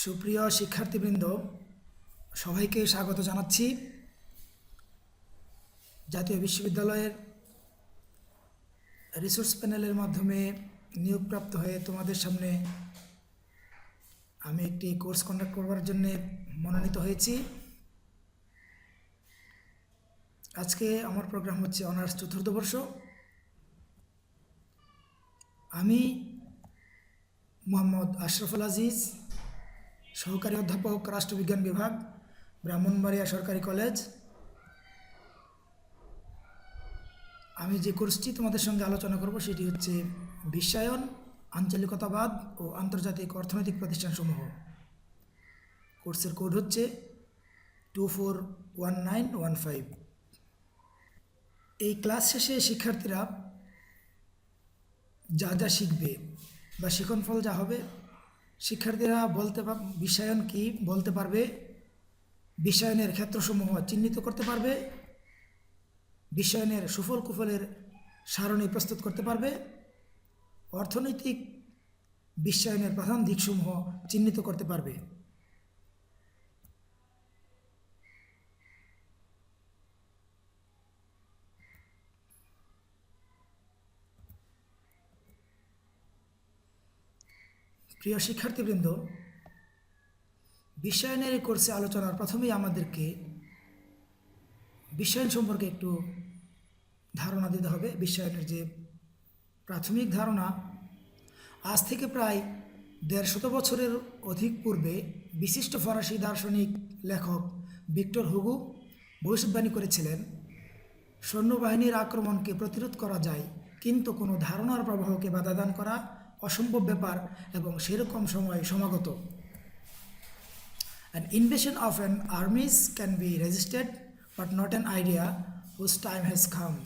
সুপ্রিয় শিক্ষার্থীবৃন্দ, সবাইকে স্বাগত জানাচ্ছি। জাতীয় বিশ্ববিদ্যালয়ের রিসোর্স প্যানেলের মাধ্যমে নিয়োগপ্রাপ্ত হয়ে তোমাদের সামনে আমি একটি কোর্স কন্ডাক্ট করবার জন্য মনোনীত হয়েছি। আজকে আমার প্রোগ্রাম হচ্ছে অনার্স চতুর্থ বর্ষ। আমি মোহাম্মদ আশরাফুল আজিজ, সহকারী অধ্যাপক, রাষ্ট্রবিজ্ঞান বিভাগ, ব্রাহ্মণবাড়িয়া সরকারি কলেজ। আমি যে কোর্সটি তোমাদের সঙ্গে আলোচনা করব সেটি হচ্ছে বিশ্বায়ন, আঞ্চলিকতাবাদ ও আন্তর্জাতিক অর্থনৈতিক প্রতিষ্ঠানসমূহ। কোর্সের কোড হচ্ছে 241915। এই ক্লাস শেষে শিক্ষার্থীরা যা যা শিখবে বা শিক্ষণফল যা হবে, শিক্ষার্থীরা বিশ্বায়ন কি বলতে পারবে, বিশ্বায়নের ক্ষেত্রসমূহ চিহ্নিত করতে পারবে, বিশ্বায়নের সুফল কুফলের সারণী প্রস্তুত করতে পারবে, অর্থনৈতিক বিশ্বায়নের প্রধান দিকসমূহ চিহ্নিত করতে পারবে। প্রিয় শিক্ষার্থীবৃন্দ, বিশ্বায়নের এই কোর্সে আলোচনার প্রথমেই আমাদেরকে বিশ্বায়ন সম্পর্কে একটু ধারণা দিতে হবে। বিশ্বায়নের যে প্রাথমিক ধারণা, আজ থেকে প্রায় 150 বছরের অধিক পূর্বে বিশিষ্ট ফরাসি দার্শনিক লেখক ভিক্টর হুগো ভবিষ্যদ্বাণী করেছিলেন, সৈন্যবাহিনীর আক্রমণকে প্রতিরোধ করা যায়, কিন্তু কোনো ধারণার প্রবাহকে বাধাদান করা অসম্ভব ব্যাপার এবং সেরকম সময় সমাগত। An invasion of an armies can be resisted, but not an idea whose time has come.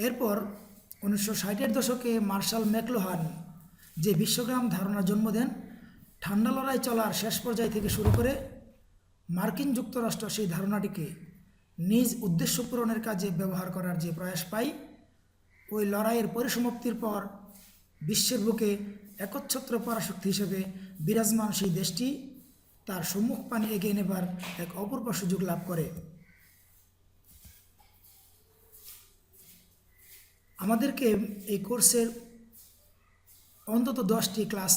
এরপর 1960-এর দশকে মার্শাল ম্যাকলুহান যে বিশ্বগ্রাম ধারণা জন্ম দেন, ঠান্ডা লড়াই চলার শেষ পর্যায় থেকে শুরু করে মার্কিন যুক্তরাষ্ট্র সেই ধারণাটিকে নিজ উদ্দেশ্য পূরণের কাজে ব্যবহার করার যে প্রয়াস পায়, ওই লড়াইয়ের পরিসমাপ্তির পর বিশ্বের বুকে একচ্ছত্র পরাশক্তি হিসেবে বিরাজমান সেই দেশটি তার সম্মুখ পানে এগিয়ে নেবার এক অপূর্ব সুযোগ লাভ করে। আমাদেরকে এই কোর্সের অন্তত 10টি ক্লাস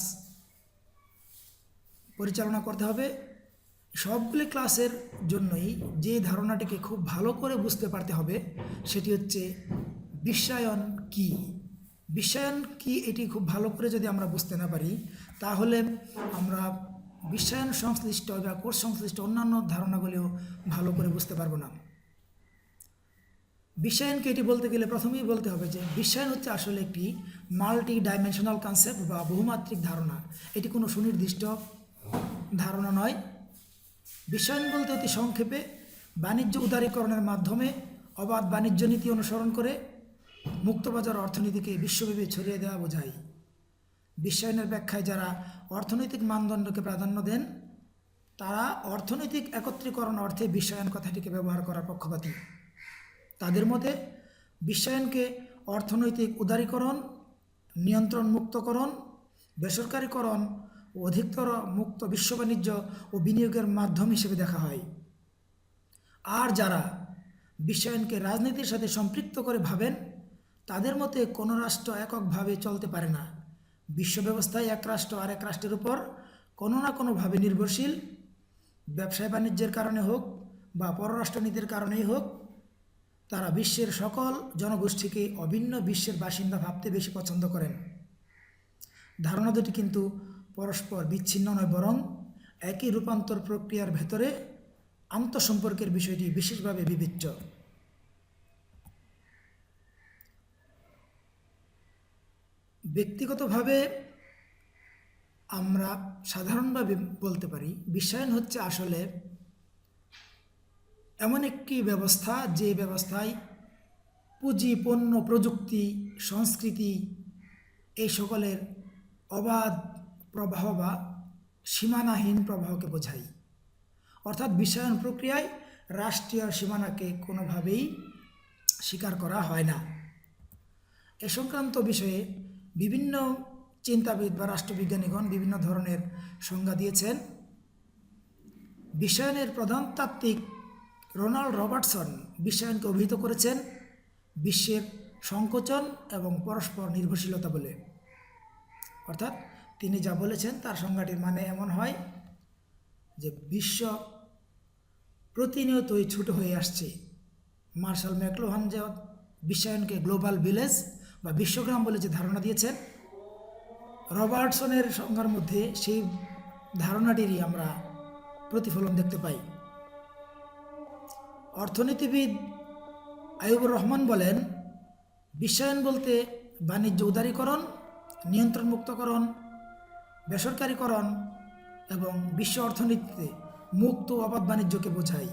পরিচালনা করতে হবে। সবগুলি ক্লাসের জন্যই যে ধারণাটিকে খুব ভালো করে বুঝতে পারতে হবে সেটি হচ্ছে বিশ্বায়ন কি। বিশ্বায়ন কি এটি খুব ভালো করে যদি আমরা বুঝতে না পারি, তাহলে আমরা বিশ্বায়ন সংশ্লিষ্ট বা কোর্স সংশ্লিষ্ট অন্যান্য ধারণাগুলিও ভালো করে বুঝতে পারবো না। বিশ্বায়নকে এটি বলতে গেলে প্রথমেই বলতে হবে যে বিশ্বায়ন হচ্ছে আসলে একটি মাল্টি ডাইমেনশনাল কনসেপ্ট বা বহুমাত্রিক ধারণা। এটি কোনো সুনির্দিষ্ট ধারণা নয়। বিশ্বায়ন বলতে অতি সংক্ষেপে বাণিজ্য উদারীকরণের মাধ্যমে অবাধ বাণিজ্য নীতি অনুসরণ করে মুক্তবাজার অর্থনীতিকে বিশ্বব্যাপী ছড়িয়ে দেওয়া বোঝায়। বিশ্বায়নের ব্যাখ্যায় যারা অর্থনৈতিক মানদণ্ডকে প্রাধান্য দেন, তারা অর্থনৈতিক একত্রীকরণ অর্থে বিশ্বায়ন কথাটিকে ব্যবহার করার পক্ষপাতী। তাদের মতে বিশ্বায়নকে অর্থনৈতিক উদারীকরণ, নিয়ন্ত্রণ মুক্তকরণ, বেসরকারীকরণ ও অধিকতর মুক্ত বিশ্ব বাণিজ্য ও বিনিয়োগের মাধ্যম হিসেবে দেখা হয়। আর যারা বিশ্বায়নকে রাজনীতির সাথে সম্পৃক্ত করে ভাবেন, তাদের মতে কোনো রাষ্ট্র এককভাবে চলতে পারে না। বিশ্ব ব্যবস্থায় এক রাষ্ট্র আর এক রাষ্ট্রের উপর কোনো না কোনোভাবে নির্ভরশীল। ব্যবসায় বাণিজ্যের কারণে হোক বা পররাষ্ট্রনীতির কারণেই হোক, তারা বিশ্বের সকল জনগোষ্ঠীকে অভিন্ন বিশ্বের বাসিন্দা ভাবতে বেশি পছন্দ করেন। ধারণা দুটি কিন্তু পরস্পর বিচ্ছিন্ন নয়, বরং একই রূপান্তর প্রক্রিয়ার ভেতরে আন্তঃসম্পর্কের বিষয়টি বিশেষভাবে বিবেচ্য। ব্যক্তিগতভাবে আমরা সাধারণভাবে বলতে পারি বিশ্বায়ন হচ্ছে আসলে এমন একটি ব্যবস্থা যে ব্যবস্থায় পুঁজি, পণ্য, প্রযুক্তি, সংস্কৃতি এই সকলের অবাধ প্রবাহ বা সীমানাহীন প্রবাহকে বোঝায়। অর্থাৎ বিশ্বায়ন প্রক্রিয়ায় রাষ্ট্রীয় সীমানাকে কোনোভাবেই স্বীকার করা হয় না। এ সংক্রান্ত বিষয়ে বিভিন্ন চিন্তাবিদ বা রাষ্ট্রবিজ্ঞানীগণ বিভিন্ন ধরনের সংজ্ঞা দিয়েছেন। বিশ্বায়নের প্রধান তাত্ত্বিক রোনাল্ড রবার্টসন বিশ্বায়নকে অভিহিত করেছেন বিশ্বের সংকোচন এবং পরস্পর নির্ভরশীলতা বলে। অর্থাৎ তিনি যা বলেছেন তার সংজ্ঞাটির মানে এমন হয় যে বিশ্ব প্রতিনিয়তই ছোট হয়ে আসছে। মার্শাল ম্যাকলুহান যে বিশ্বায়নকে গ্লোবাল ভিলেজ বা বিশ্বগ্রাম বলে যে ধারণা দিয়েছেন, রবার্টসনের সংজ্ঞার মধ্যে সেই ধারণাটিরই আমরা প্রতিফলন দেখতে পাই। অর্থনীতিবিদ আইয়ুবুর রহমান বলেন, বিশ্বায়ন বলতে বাণিজ্য উদারীকরণ, নিয়ন্ত্রণমুক্তকরণ, বেসরকারীকরণ এবং বিশ্ব অর্থনীতিতে মুক্ত ও অবাধ বাণিজ্যকে বোঝায়।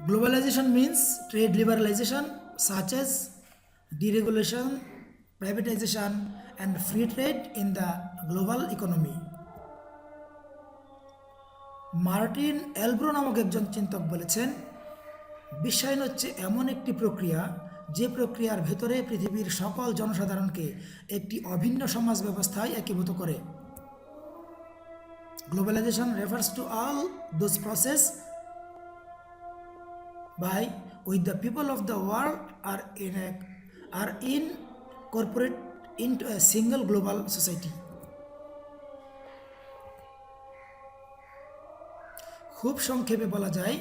Globalization means trade liberalization such as deregulation, privatization and free trade in the global economy. Martin Albrow নামক একজন চিন্তক বলেছেন, বিশ্বায়ন হচ্ছে এমন একটি প্রক্রিয়া যে প্রক্রিয়ার ভেতরে পৃথিবীর সকল জনসাধারণকে একটি অভিন্ন সমাজ ব্যবস্থায় একীভূত করে। Globalization refers to all those processes by which the people of the world are incorporated into a single global society. খুব সংক্ষেপে বলা যায়,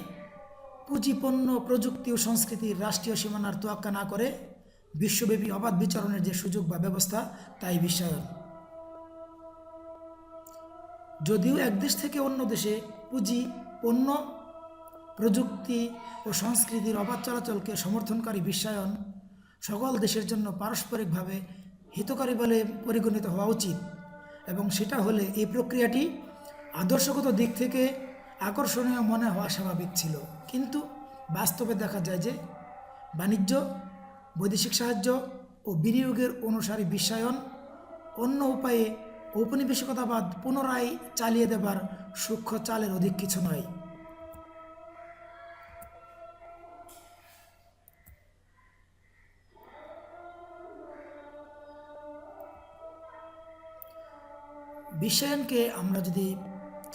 পুঁজিপণ্য, প্রযুক্তি ও সংস্কৃতির রাষ্ট্রীয় সীমানার তোয়াক্কা না করে বিশ্বব্যাপী অবাধ বিচরণের যে সুযোগ বা ব্যবস্থা, তাই বিশ্বায়ন। যদিও এক দেশ থেকে অন্য দেশে পুঁজি, পণ্য, প্রযুক্তি ও সংস্কৃতির অবাধ চলাচলকে সমর্থনকারী বিশ্বায়ন সকল দেশের জন্য পারস্পরিকভাবে হিতকারী বলে পরিগণিত হওয়া উচিত, এবং সেটা হলে এই প্রক্রিয়াটি আদর্শগত দিক থেকে আকর্ষণীয় মনে হওয়া স্বাভাবিক ছিল। কিন্তু বাস্তবে দেখা যায় যে বাণিজ্য, বৈদেশিক সাহায্য ও বিনিয়োগের অনুসারী বিশ্বায়ন অন্য উপায়ে ঔপনিবেশিকতাবাদ পুনরায় চালিয়ে দেবার সূক্ষ্ম চালের অধিক কিছু নয়। বিশ্বায়নকে আমরা যদি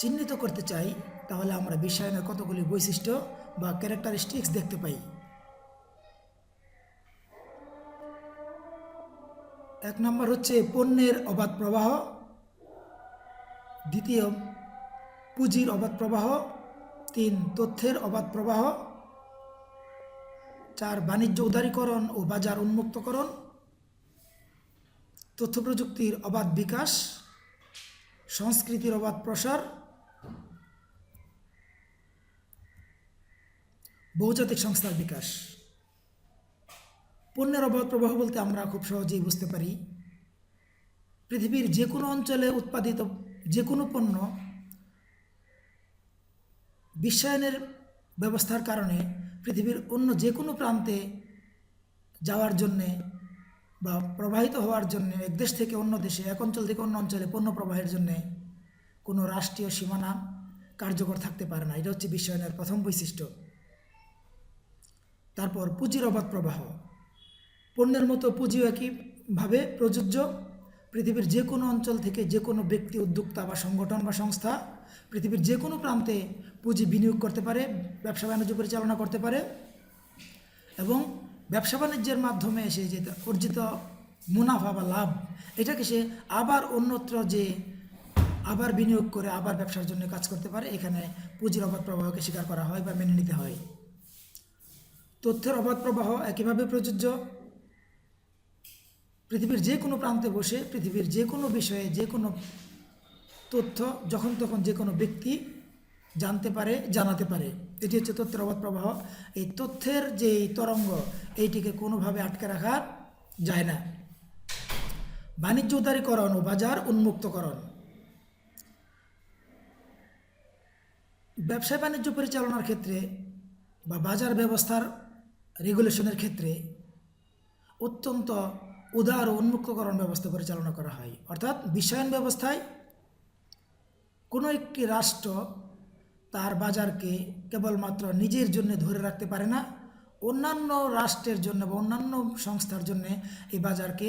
চিহ্নিত করতে চাই, তাহলে আমরা বিশ্বায়নের কতগুলি বৈশিষ্ট্য বা ক্যারেক্টারিস্টিক্স দেখতে পাই। এক নম্বর হচ্ছে পণ্যের অবাধ প্রবাহ, দ্বিতীয় পুঁজির অবাধ প্রবাহ, 3 তথ্যের অবাধ প্রবাহ, 4 বাণিজ্য উদারীকরণ ও বাজার উন্মুক্তকরণ, তথ্য প্রযুক্তির অবাধ বিকাশ, সংস্কৃতির অবাধ প্রসার, বহুজাতিক সংস্থার বিকাশ। পণ্যের অবাধ প্রবাহ বলতে আমরা খুব সহজেই বুঝতে পারি, পৃথিবীর যে কোনো অঞ্চলে উৎপাদিত যে কোনো পণ্য বিশ্বায়নের ব্যবস্থার কারণে পৃথিবীর অন্য যে কোনো প্রান্তে যাওয়ার জন্যে বা প্রবাহিত হওয়ার জন্যে, এক দেশ থেকে অন্য দেশে, এক অঞ্চল থেকে অন্য অঞ্চলে পণ্য প্রবাহের জন্যে কোনো রাষ্ট্রীয় সীমানা কার্যকর থাকতে পারে না। এটা হচ্ছে বিশ্বায়নের প্রথম বৈশিষ্ট্য। তারপর পুঁজির অবাধ প্রবাহ, পণ্যের মতো পুঁজিও একইভাবে প্রযোজ্য। পৃথিবীর যে কোনো অঞ্চল থেকে যে কোনো ব্যক্তি, উদ্যোক্তা বা সংগঠন বা সংস্থা পৃথিবীর যে কোনো প্রান্তে পুঁজি বিনিয়োগ করতে পারে, ব্যবসা বাণিজ্য পরিচালনা করতে পারে, এবং ব্যবসা বাণিজ্যের মাধ্যমে এসে যে অর্জিত মুনাফা বা লাভ, এটাকে সে আবার অন্যত্র যে আবার বিনিয়োগ করে আবার ব্যবসার জন্য কাজ করতে পারে। এখানে পুঁজির অবাধ প্রবাহকে স্বীকার করা হয় বা মেনে নিতে হয়। তথ্যের অবাধ প্রবাহ একইভাবে প্রযোজ্য। পৃথিবীর যে কোনো প্রান্তে বসে পৃথিবীর যে কোনো বিষয়ে যে কোনো তথ্য যখন তখন যে কোনো ব্যক্তি জানতে পারে, জানাতে পারে। এটি হচ্ছে তথ্যের অবাধ প্রবাহ। এই তথ্যের যে তরঙ্গ, এইটিকে কোনোভাবে আটকে রাখা যায় না। বাণিজ্য উদারীকরণ ও বাজার উন্মুক্তকরণ, ব্যবসা বাণিজ্য পরিচালনার ক্ষেত্রে বা বাজার ব্যবস্থার রেগুলেশনের ক্ষেত্রে অত্যন্ত উদার ও উন্মুক্তকরণ ব্যবস্থা পরিচালনা করা হয়। অর্থাৎ বিশ্বায়ন ব্যবস্থায় কোনো একটি রাষ্ট্র তার বাজারকে কেবলমাত্র নিজের জন্য ধরে রাখতে পারে না, অন্যান্য রাষ্ট্রের জন্য বা অন্যান্য সংস্থার জন্য এই বাজারকে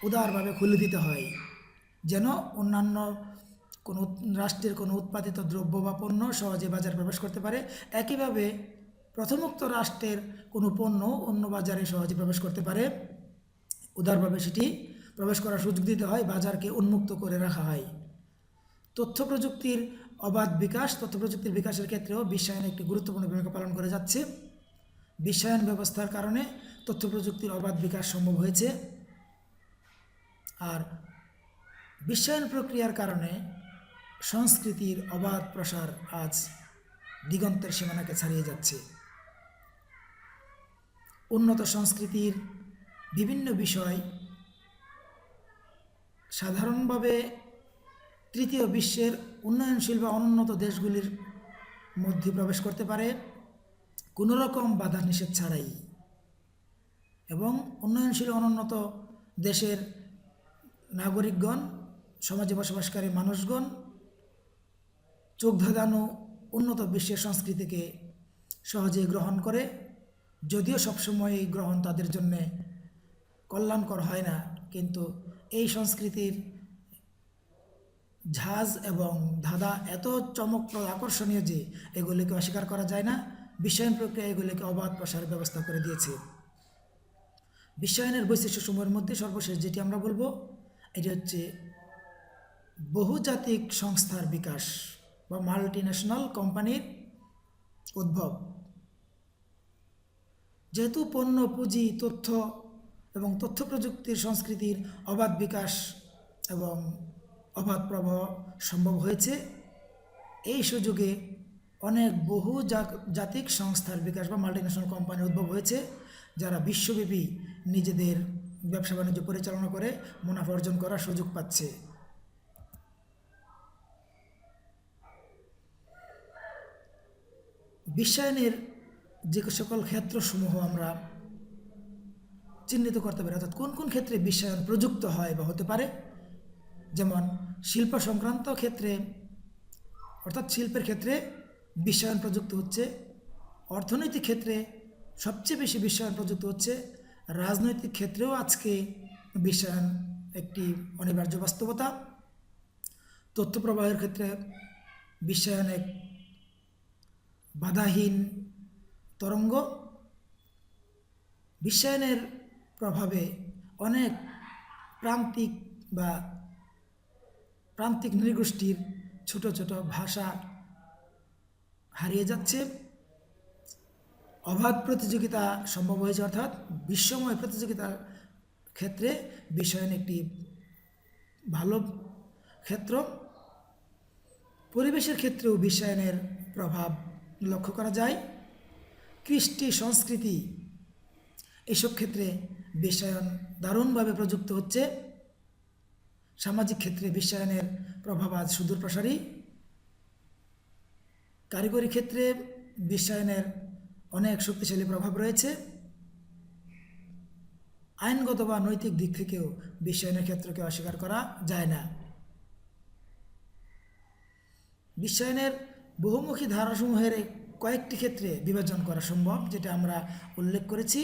উদারভাবে খুলে দিতে হয়, যেন অন্যান্য কোনো রাষ্ট্রের কোনো উৎপাদিত দ্রব্য বা পণ্য সহজে বাজারে প্রবেশ করতে পারে। একইভাবে প্রথমোক্ত রাষ্ট্রের কোনো পণ্য অন্য বাজারে সহজে প্রবেশ করতে পারে, উদারভাবে সেটি প্রবেশ করার সুযোগ দিতে হয়, বাজারকে উন্মুক্ত করে রাখা হয়। তথ্য প্রযুক্তির অবাধ বিকাশ, তথ্য প্রযুক্তির বিকাশের ক্ষেত্রেও বিশ্বায়ন একটি গুরুত্বপূর্ণ ভূমিকা পালন করে যাচ্ছে। বিশ্বায়ন ব্যবস্থার কারণে তথ্য প্রযুক্তির অবাধ বিকাশ সম্ভব হয়েছে। আর বিশ্বায়ন প্রক্রিয়ার কারণে সংস্কৃতির অবাধ প্রসার আজ দিগন্তের সীমানাকে ছাড়িয়ে যাচ্ছে। উন্নত সংস্কৃতির বিভিন্ন বিষয় সাধারণভাবে তৃতীয় বিশ্বের উন্নয়নশীল বা অনুন্নত দেশগুলির মধ্যে প্রবেশ করতে পারে কোনো রকম বাধা নিষেধ ছাড়াই, এবং উন্নয়নশীল অনুন্নত দেশের নাগরিকগণ, সমাজে বসবাসকারী মানুষগণ চোখ ধাঁধানো উন্নত বিশ্বের সংস্কৃতিকে সহজেই গ্রহণ করে, যদিও সবসময় এই গ্রহণ তাদের জন্যে কল্যাণকর হয় না, কিন্তু এই সংস্কৃতির ঝাঁজ এবং ধাঁধা এত চমকপ্রদ, আকর্ষণীয় যে এগুলিকে অস্বীকার করা যায় না। বিশ্বায়ন প্রক্রিয়া এগুলিকে অবাধ প্রসারের ব্যবস্থা করে দিয়েছে। বিশ্বায়নের বৈশিষ্ট্যসমূহের মধ্যে সর্বশেষ যেটি আমরা বলবো, এটি হচ্ছে বহুজাতিক সংস্থার বিকাশ বা মাল্টিন্যাশনাল কোম্পানির উদ্ভব। যেহেতু পণ্য, পুঁজি, তথ্য এবং তথ্য প্রযুক্তির সংস্কৃতির অবাধ বিকাশ এবং অবাধ প্রবাহ সম্ভব হয়েছে, এই সুযোগে অনেক বহু জাতিক সংস্থার বিকাশ বা মাল্টিন্যাশনাল কোম্পানির উদ্ভব হয়েছে, যারা বিশ্বব্যাপী নিজেদের ব্যবসা বাণিজ্য পরিচালনা করে মুনাফা অর্জন করার সুযোগ পাচ্ছে। বিশ্বায়নের যে সকল ক্ষেত্রসমূহ আমরা চিহ্নিত করতে পারি, অর্থাৎ কোন কোন ক্ষেত্রে বিশ্বায়ন প্রযুক্ত হয় বা হতে পারে, যেমন শিল্প সংক্রান্ত ক্ষেত্রে, অর্থাৎ শিল্পের ক্ষেত্রে বিশ্বায়ন প্রযুক্ত হচ্ছে। অর্থনৈতিক ক্ষেত্রে সবচেয়ে বেশি বিশ্বায়ন প্রযুক্ত হচ্ছে। রাজনৈতিক ক্ষেত্রেও আজকে বিশ্বায়ন একটি অনিবার্য বাস্তবতা। তথ্য প্রবাহের ক্ষেত্রে বিশ্বায়ন এক বাধাহীন তরঙ্গ। বিশ্বায়নের প্রভাবে অনেক প্রান্তিক নৃগোষ্ঠীর ছোট ছোট ভাষা হারিয়ে যাচ্ছে। অবাধ প্রতিযোগিতা সম্ভব হয়েছে, অর্থাৎ বিশ্বময় প্রতিযোগিতার ক্ষেত্রে বিশ্বায়ন একটি ভালো ক্ষেত্র। পরিবেশের ক্ষেত্রেও বিশ্বায়নের প্রভাব লক্ষ্য করা যায়। কৃষ্টি, সংস্কৃতি, এসব ক্ষেত্রে বিশ্বায়ন দারুণভাবে প্রযুক্ত হচ্ছে। সামাজিক ক্ষেত্রে বিশ্বায়নের প্রভাব আজ সুদূর প্রসারী। কারিগরি ক্ষেত্রে বিশ্বায়নের অনেক শক্তিশালী প্রভাব রয়েছে। আইনগত বা নৈতিক দিক থেকেও বিশ্বায়নের ক্ষেত্রকে অস্বীকার করা যায় না। বিশ্বায়নের বহুমুখী ধারাসমূহের কয়েকটি ক্ষেত্রে বিভাজন করা সম্ভব, যেটা আমরা উল্লেখ করেছি: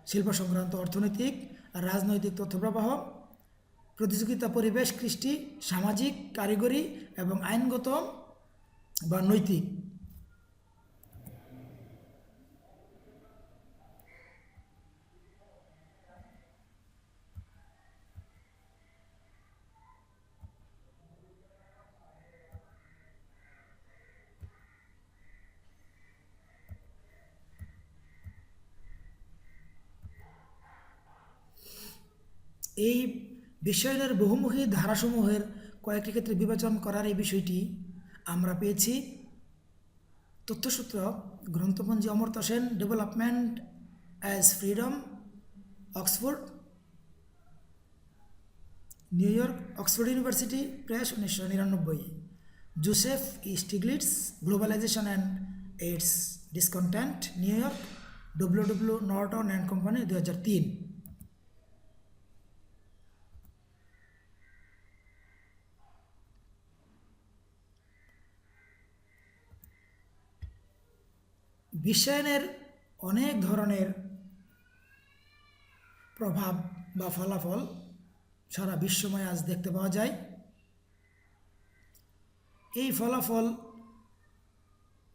শিল্প সংক্রান্ত, অর্থনৈতিক, রাজনৈতিক, তথ্য প্রবাহ, প্রতিযোগিতা, পরিবেশ, কৃষ্টি, সামাজিক, কারিগরি এবং আইনগত বা নৈতিক। এই বিশ্বায়নের বহুমুখী ধারাসমূহের কয়েকটি ক্ষেত্রে বিবেচন করার এই বিষয়টি আমরা পেয়েছি তথ্যসূত্র, গ্রন্থপঞ্জি Amartya Sen, development as freedom, Oxford, New York, Oxford University Press, 1999। Joseph E Stiglitz, globalization and its discontents, New York, W Norton and company, 2003। বিশ্বায়নের অনেক ধরনের প্রভাব বা ফলাফল সারা বিশ্বময় আজ দেখতে পাওয়া যায়। এই ফলাফল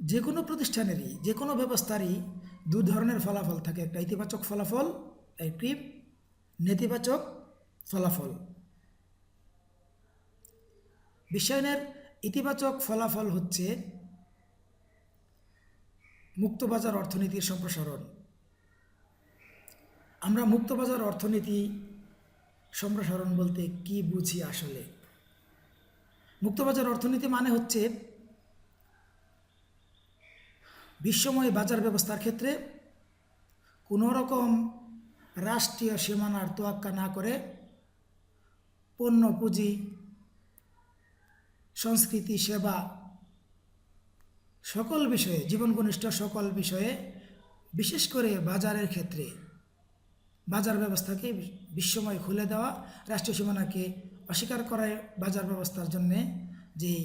যে কোনো প্রতিষ্ঠানেরই, যে কোনো ব্যবস্থারই দু ধরনের ফলাফল থাকে, একটা ইতিবাচক ফলাফল, একটি নেতিবাচক ফলাফল। বিশ্বায়নের ইতিবাচক ফলাফল হচ্ছে মুক্তবাজার অর্থনীতির সম্প্রসারণ। আমরা মুক্তবাজার অর্থনীতি সম্প্রসারণ বলতে কি বুঝি আসলে? মুক্তবাজার অর্থনীতি মানে হচ্ছে বিশ্বময় বাজার ব্যবস্থার ক্ষেত্রে কোনো রকম রাষ্ট্রীয় সীমানার তোয়াক্কা না করে পণ্য, পুঁজি, সংস্কৃতি, সেবা সকল বিষয়ে, জীবন ঘনিষ্ঠ সকল বিষয়ে, বিশেষ করে বাজারের ক্ষেত্রে বাজার ব্যবস্থাকে বিশ্বময় খুলে দেওয়া, রাষ্ট্রীয় সীমানাকে অস্বীকার করায় বাজার ব্যবস্থার জন্যে যেই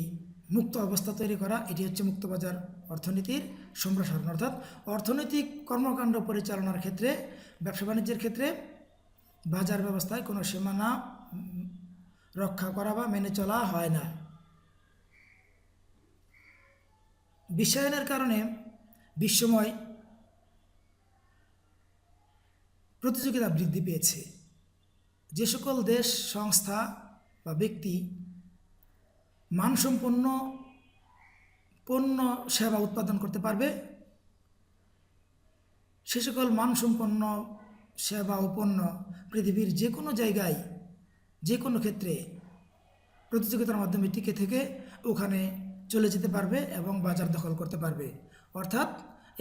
মুক্ত অবস্থা তৈরি করা, এটি হচ্ছে মুক্তবাজার অর্থনীতির সম্প্রসারণ। অর্থাৎ অর্থনৈতিক কর্মকাণ্ড পরিচালনার ক্ষেত্রে, ব্যবসা বাণিজ্যের ক্ষেত্রে বাজার ব্যবস্থায় কোনো সীমানা রক্ষা করা বা মেনে চলা হয় না। বিশ্বায়নের কারণে বিশ্বময় প্রতিযোগিতা বৃদ্ধি পেয়েছে। যে সকল দেশ, সংস্থা বা ব্যক্তি মানসম্পন্ন পণ্য সেবা উৎপাদন করতে পারবে, সে সকল মানসম্পন্ন সেবা ও পণ্য পৃথিবীর যে কোনো জায়গায়, যে কোনো ক্ষেত্রে প্রতিযোগিতার মাধ্যমে টিকে থেকে ওখানে চলে যেতে পারবে এবং বাজার দখল করতে পারবে। অর্থাৎ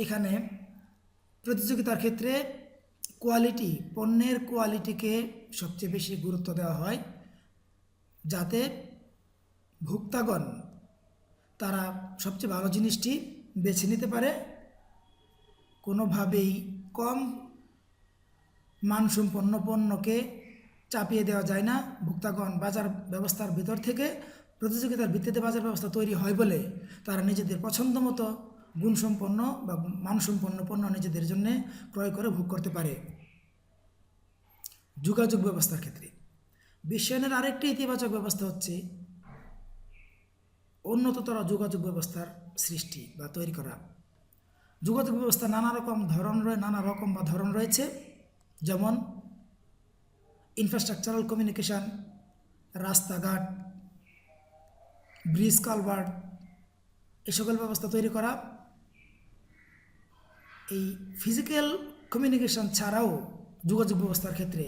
এখানে প্রতিযোগিতার ক্ষেত্রে কোয়ালিটি, পণ্যের কোয়ালিটিকে সবচেয়ে বেশি গুরুত্ব দেওয়া হয়, যাতে ভোক্তাগণ তারা সবচেয়ে ভালো জিনিসটি বেছে নিতে পারে। কোনোভাবেই কম মানসম্পন্ন পণ্যকে চাপিয়ে দেওয়া যায় না। ভোক্তাগণ বাজার ব্যবস্থার ভিতর থেকে প্রতিযোগিতার ভিত্তিতে বাজার ব্যবস্থা তৈরি হয় বলে তারা নিজেদের পছন্দ মতো গুণসম্পন্ন বা মানসম্পন্ন পণ্য নিজেদের জন্য ক্রয় করে ভোগ করতে পারে। যোগাযোগ ব্যবস্থার ক্ষেত্রে বিশ্বায়নের আরেকটি ইতিবাচক ব্যবস্থা হচ্ছে উন্নততর যোগাযোগ ব্যবস্থার সৃষ্টি বা তৈরি করা। যোগাযোগ ব্যবস্থা নানা রকম ধরন রয়েছে, যেমন ইনফ্রাস্ট্রাকচারাল কমিউনিকেশন, রাস্তাঘাট, ব্রিজ, কালভার্ট, এই সকল ব্যবস্থা তৈরি করা। এই ফিজিক্যাল কমিউনিকেশন ছাড়াও যোগাযোগ ব্যবস্থার ক্ষেত্রে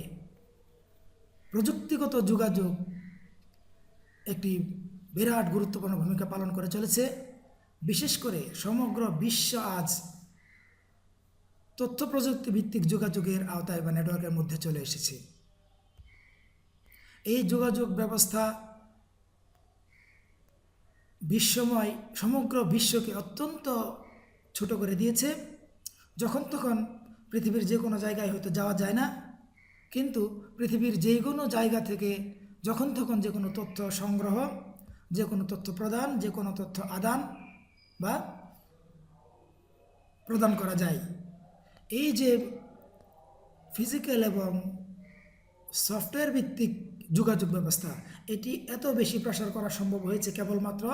প্রযুক্তিগত যোগাযোগ একটি বিরাট গুরুত্বপূর্ণ ভূমিকা পালন করে চলেছে। বিশেষ করে সমগ্র বিশ্ব আজ তথ্য প্রযুক্তি ভিত্তিক যোগাযোগের আওতায় বা নেটওয়ার্কের মধ্যে চলে এসেছে। এই যোগাযোগ ব্যবস্থা বিশ্বময় সমগ্র বিশ্বকে অত্যন্ত ছোট করে দিয়েছে। যখন তখন পৃথিবীর যে কোনো জায়গায় হয়তো যাওয়া যায় না, কিন্তু পৃথিবীর যে কোনো জায়গা থেকে যখন তখন যে কোনো তথ্য সংগ্রহ, যে কোনো তথ্য প্রদান, যে কোনো তথ্য আদান বা প্রদান করা যায়। এই যে ফিজিক্যাল এবং সফটওয়্যার ভিত্তিক যোগাযোগ ব্যবস্থা, এটি এত বেশি প্রসার করা সম্ভব হয়েছে কেবলমাত্র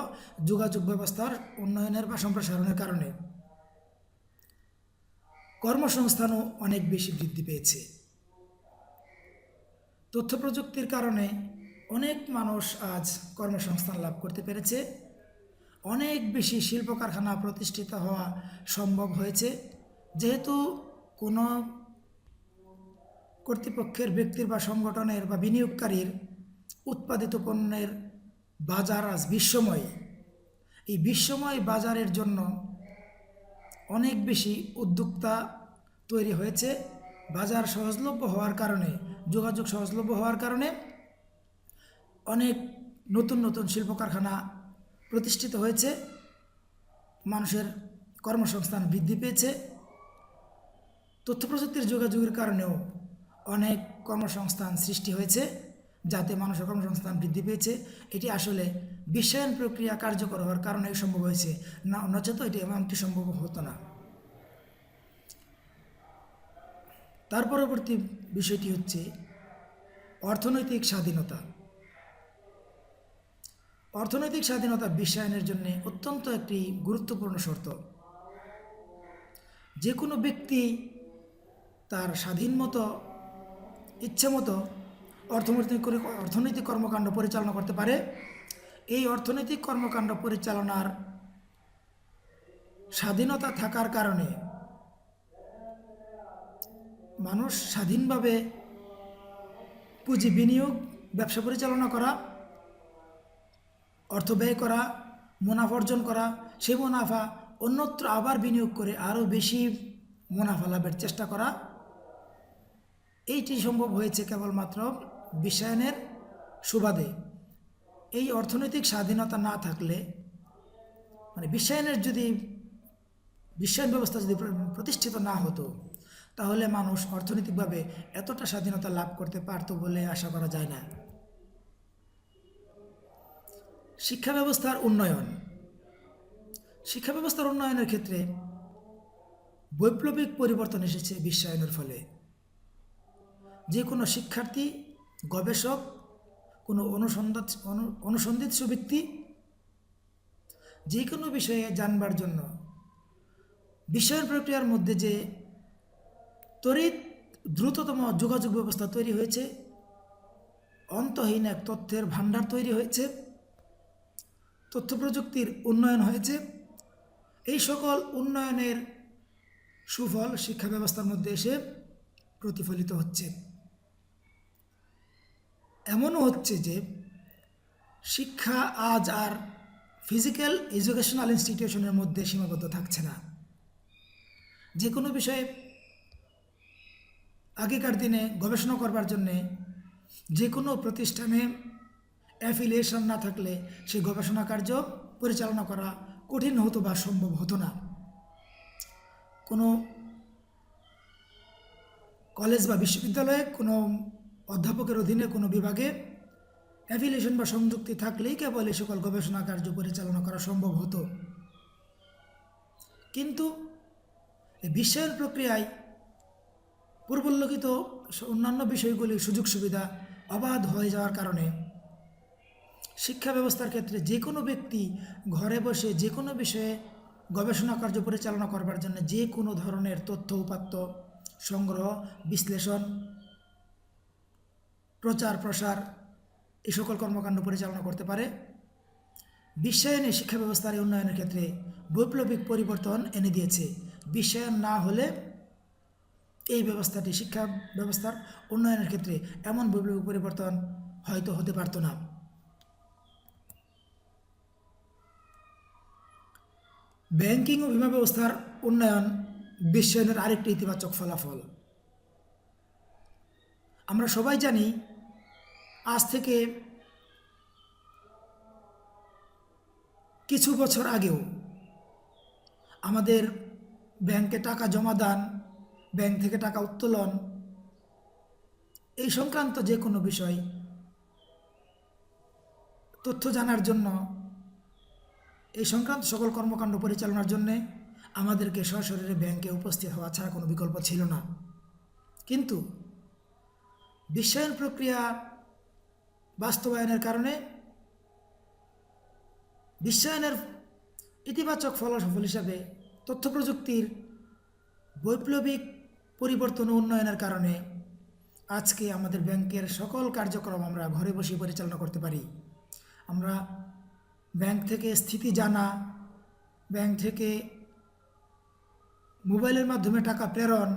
যোগাযোগ ব্যবস্থার উন্নয়নের বা সম্প্রসারণের কারণে। কর্মসংস্থানও অনেক বেশি বৃদ্ধি পেয়েছে। তথ্য প্রযুক্তির কারণে অনেক মানুষ আজ কর্মসংস্থান লাভ করতে পেরেছে। অনেক বেশি শিল্প কারখানা প্রতিষ্ঠিত হওয়া সম্ভব হয়েছে, যেহেতু কোনো কর্তৃপক্ষের, ব্যক্তির বা সংগঠনের বা বিনিয়োগকারীর উৎপাদিত পণ্যের বাজার আজ বিশ্বময়। এই বিশ্বময় বাজারের জন্য অনেক বেশি উদ্যোক্তা তৈরি হয়েছে। বাজার সহজলভ্য হওয়ার কারণে, যোগাযোগ সহজলভ্য হওয়ার কারণে অনেক নতুন নতুন শিল্প কারখানা প্রতিষ্ঠিত হয়েছে, মানুষের কর্মসংস্থান বৃদ্ধি পেয়েছে। তথ্য প্রযুক্তির যোগাযোগের কারণেও অনেক কর্মসংস্থান সৃষ্টি হয়েছে, যাতে মানুষের কর্মসংস্থান বৃদ্ধি পেয়েছে। এটি আসলে বিশ্বায়ন প্রক্রিয়া কার্যকর হওয়ার কারণেই সম্ভব হয়েছে, না নচেত এটি এমনটি সম্ভব হতো না। তার পরবর্তী বিষয়টি হচ্ছে অর্থনৈতিক স্বাধীনতা। অর্থনৈতিক স্বাধীনতা বিশ্বায়নের জন্য অত্যন্ত একটি গুরুত্বপূর্ণ শর্ত। যে কোনো ব্যক্তি তার স্বাধীন মতো ইচ্ছে মতো অর্থনৈতিক কর্মকাণ্ড পরিচালনা করতে পারে। এই অর্থনৈতিক কর্মকাণ্ড পরিচালনার স্বাধীনতা থাকার কারণে মানুষ স্বাধীনভাবে পুঁজি বিনিয়োগ, ব্যবসা পরিচালনা করা, অর্থ ব্যয় করা, মুনাফা অর্জন করা, সেই মুনাফা অন্যত্র আবার বিনিয়োগ করে আরও বেশি মুনাফা লাভের চেষ্টা করা, এইটি সম্ভব হয়েছে কেবলমাত্র বিশ্বায়নের সুবাদে। এই অর্থনৈতিক স্বাধীনতা না থাকলে, মানে বিশ্বায়ন ব্যবস্থা যদি প্রতিষ্ঠিত না হতো, তাহলে মানুষ অর্থনৈতিকভাবে এতটা স্বাধীনতা লাভ করতে পারত বলে আশা করা যায় না। শিক্ষা ব্যবস্থার উন্নয়ন। শিক্ষা ব্যবস্থার উন্নয়নের ক্ষেত্রে বৈপ্লবিক পরিবর্তন এসেছে বিশ্বায়নের ফলে। যে কোনো শিক্ষার্থী, গবেষক, কোনো অনুসন্ধিৎসু ব্যক্তি যে কোনো বিষয়ে জানবার জন্য বিশ্বায়ন প্রক্রিয়ার মধ্যে যে দ্রুততম যোগাযোগ ব্যবস্থা তৈরি হয়েছে, অন্তহীন এক তথ্যের ভাণ্ডার তৈরি হয়েছে, তথ্য প্রযুক্তির উন্নয়ন হয়েছে, এই সকল উন্নয়নের সুফল শিক্ষা ব্যবস্থার মধ্যে এসে প্রতিফলিত হচ্ছে। এমনও হচ্ছে যে শিক্ষা আজ আর ফিজিক্যাল এডুকেশনাল ইনস্টিটিউশনের মধ্যে সীমাবদ্ধ থাকছে না। যে কোনো বিষয়ে আগেকার দিনে গবেষণা করবার জন্যে যে কোনো প্রতিষ্ঠানে অ্যাফিলিয়েশন না থাকলে সেই গবেষণা কার্য পরিচালনা করা কঠিন হতো বা সম্ভব হতো না। কোনো কলেজ বা বিশ্ববিদ্যালয়ে কোনো অধ্যাপকের অধীনে কোনো বিভাগে অ্যাফিলিয়েশন বা সংযুক্তি থাকলেই কেবল এই সকল গবেষণা কার্য পরিচালনা করা সম্ভব হতো। কিন্তু এই বিশ্বায়ন প্রক্রিয়ায় পূর্বোল্লেখিত অন্যান্য বিষয়গুলির সুযোগ সুবিধা অবাধ হয়ে যাওয়ার কারণে শিক্ষা ব্যবস্থার ক্ষেত্রে যে কোনো ব্যক্তি ঘরে বসে যে কোনো বিষয়ে গবেষণা কার্য পরিচালনা করবার জন্য যে কোনো ধরনের তথ্য উপাত্ত সংগ্রহ, বিশ্লেষণ, প্রচার প্রসার এই সকল কর্মকাণ্ড পরিচালনা করতে পারে। বিশ্বায়নে শিক্ষা ব্যবস্থার উন্নয়নের ক্ষেত্রে বৈপ্লবিক পরিবর্তন এনে দিয়েছে। বিশ্বায়ন না হলে এই ব্যবস্থাটি, শিক্ষা ব্যবস্থার উন্নয়নের ক্ষেত্রে এমন বৈপ্লবিক পরিবর্তন হয়তো হতে পারত না। ব্যাংকিং ও বীমা ব্যবস্থার উন্নয়ন বিশ্বায়নের আরেকটি ইতিবাচক ফলাফল। আমরা সবাই জানি আজ থেকে কিছু বছর আগেও আমাদের ব্যাংকে টাকা জমা দান, ব্যাংক থেকে টাকা উত্তোলন, এই সংক্রান্ত যে কোনো বিষয় তথ্য জানার জন্য, এই সংক্রান্ত সকল কর্মকাণ্ড পরিচালনার জন্যে আমাদেরকে সশরীরে ব্যাংকে উপস্থিত হওয়া ছাড়া কোনো বিকল্প ছিল না। কিন্তু বিশ্বায়ন প্রক্রিয়া বাস্তবায়নের কারণে বিশ্বায়নের ইতিবাচক ফলাফল হিসাবে তথ্য প্রযুক্তির বৈপ্লবিক পরিবর্তন ও উন্নয়নের কারণে আজকে আমাদের ব্যাংকের সকল কার্যক্রম আমরা ঘরে বসে পরিচালনা করতে পারি। আমরা ব্যাংক থেকে স্থিতি জানা, ব্যাংক থেকে মোবাইলের মাধ্যমে টাকা প্রেরণ,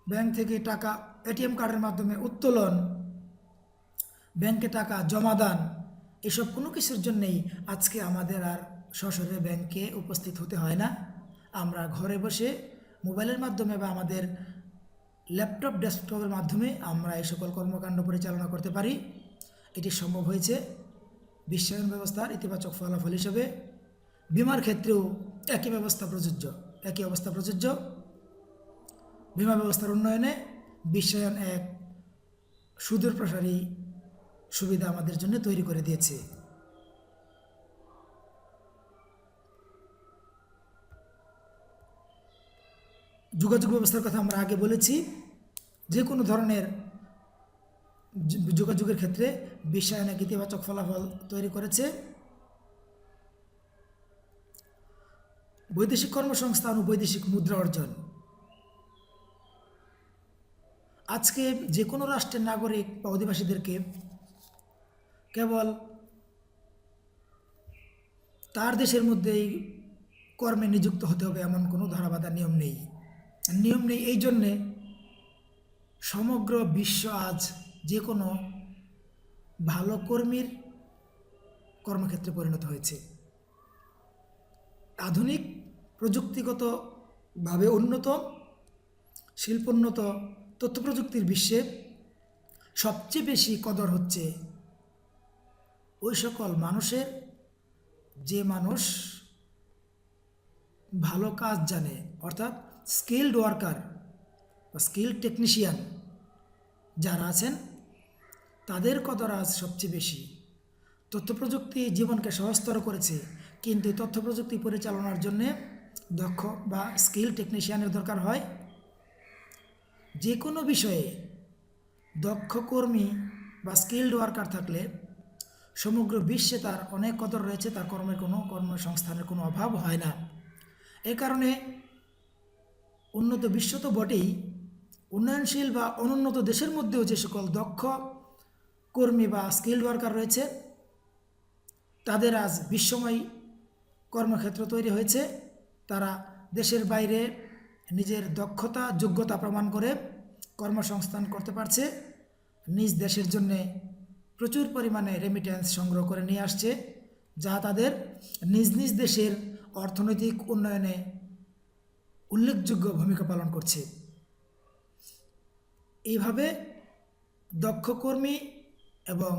ব্যাংক থেকে টাকা এটিএম কার্ডের মাধ্যমে উত্তোলন, ব্যাংকে টাকা জমা দান, এসব কোনো কিছুর জন্যেই আজকে আমাদের আর সশরীরে ব্যাংকে উপস্থিত হতে হয় না। আমরা ঘরে বসে মোবাইলের মাধ্যমে বা আমাদের ল্যাপটপ, ডেস্কটপের মাধ্যমে আমরা এই সকল কর্মকাণ্ড পরিচালনা করতে পারি। এটি সম্ভব হয়েছে বিশ্বায়ন ব্যবস্থার ইতিবাচক ফলাফল হিসেবে। বীমার ক্ষেত্রেও একই অবস্থা প্রযোজ্য। বীমা ব্যবস্থার উন্নয়নে বিশ্বায়ন এক সুদূর প্রসারী সুবিধা আমাদের জন্য তৈরি করে দিয়েছে। যোগাযোগ ব্যবস্থার কথা আমরা আগে বলেছি। যে কোনো ধরনের যোগাযোগের ক্ষেত্রে বিশ্বায়ন এক ইতিবাচক ফলাফল তৈরি করেছে। বৈদেশিক কর্মসংস্থান ও বৈদেশিক মুদ্রা অর্জন। আজকে যে কোনো রাষ্ট্রের নাগরিক বা অধিবাসীদেরকে কেবল তার দেশের মধ্যেই কর্মে নিযুক্ত হতে হবে এমন কোনো ধারাবাধা নিয়ম নেই। এই জন্যে সমগ্র বিশ্ব আজ যে কোনো ভালো কর্মীর কর্মক্ষেত্রে পরিণত হয়েছে। আধুনিক প্রযুক্তিগতভাবে উন্নত, শিল্পোন্নত তথ্য প্রযুক্তির বিশ্বে সবচেয়ে বেশি কদর হচ্ছে ওই সকল মানুষের যে মানুষ ভালো কাজ জানে, অর্থাৎ স্কিল্ড ওয়ার্কার বা স্কিল্ড টেকনিশিয়ান যারা আছেন তাদের কদর আজ সবচেয়ে বেশি। তথ্য প্রযুক্তি জীবনকে সহজতর করেছে, কিন্তু তথ্য প্রযুক্তি পরিচালনার জন্যে দক্ষ বা স্কিল টেকনিশিয়ানের দরকার হয়। যে কোনো বিষয়ে দক্ষ কর্মী বা স্কিল্ড ওয়ার্কার থাকলে সমগ্র বিশ্বে তার অনেক কদর রয়েছে, তার কর্মসংস্থানের কোনো অভাব হয় না। এ কারণে উন্নত বিশ্ব তো বটেই, উন্নয়নশীল বা অনুন্নত দেশের মধ্যেও যে সকল দক্ষ কর্মী বা স্কিল্ড ওয়ার্কার রয়েছে তাদের আজ বিশ্বময় কর্মক্ষেত্র তৈরি হয়েছে। তারা দেশের বাইরে নিজের দক্ষতা যোগ্যতা প্রমাণ করে কর্মসংস্থান করতে পারছে, নিজ দেশের জন্যে প্রচুর পরিমাণে রেমিট্যান্স সংগ্রহ করে নিয়ে আসছে, যা তাদের নিজ নিজ দেশের অর্থনৈতিক উন্নয়নে উল্লেখযোগ্য ভূমিকা পালন করছে। এইভাবে দক্ষ কর্মী এবং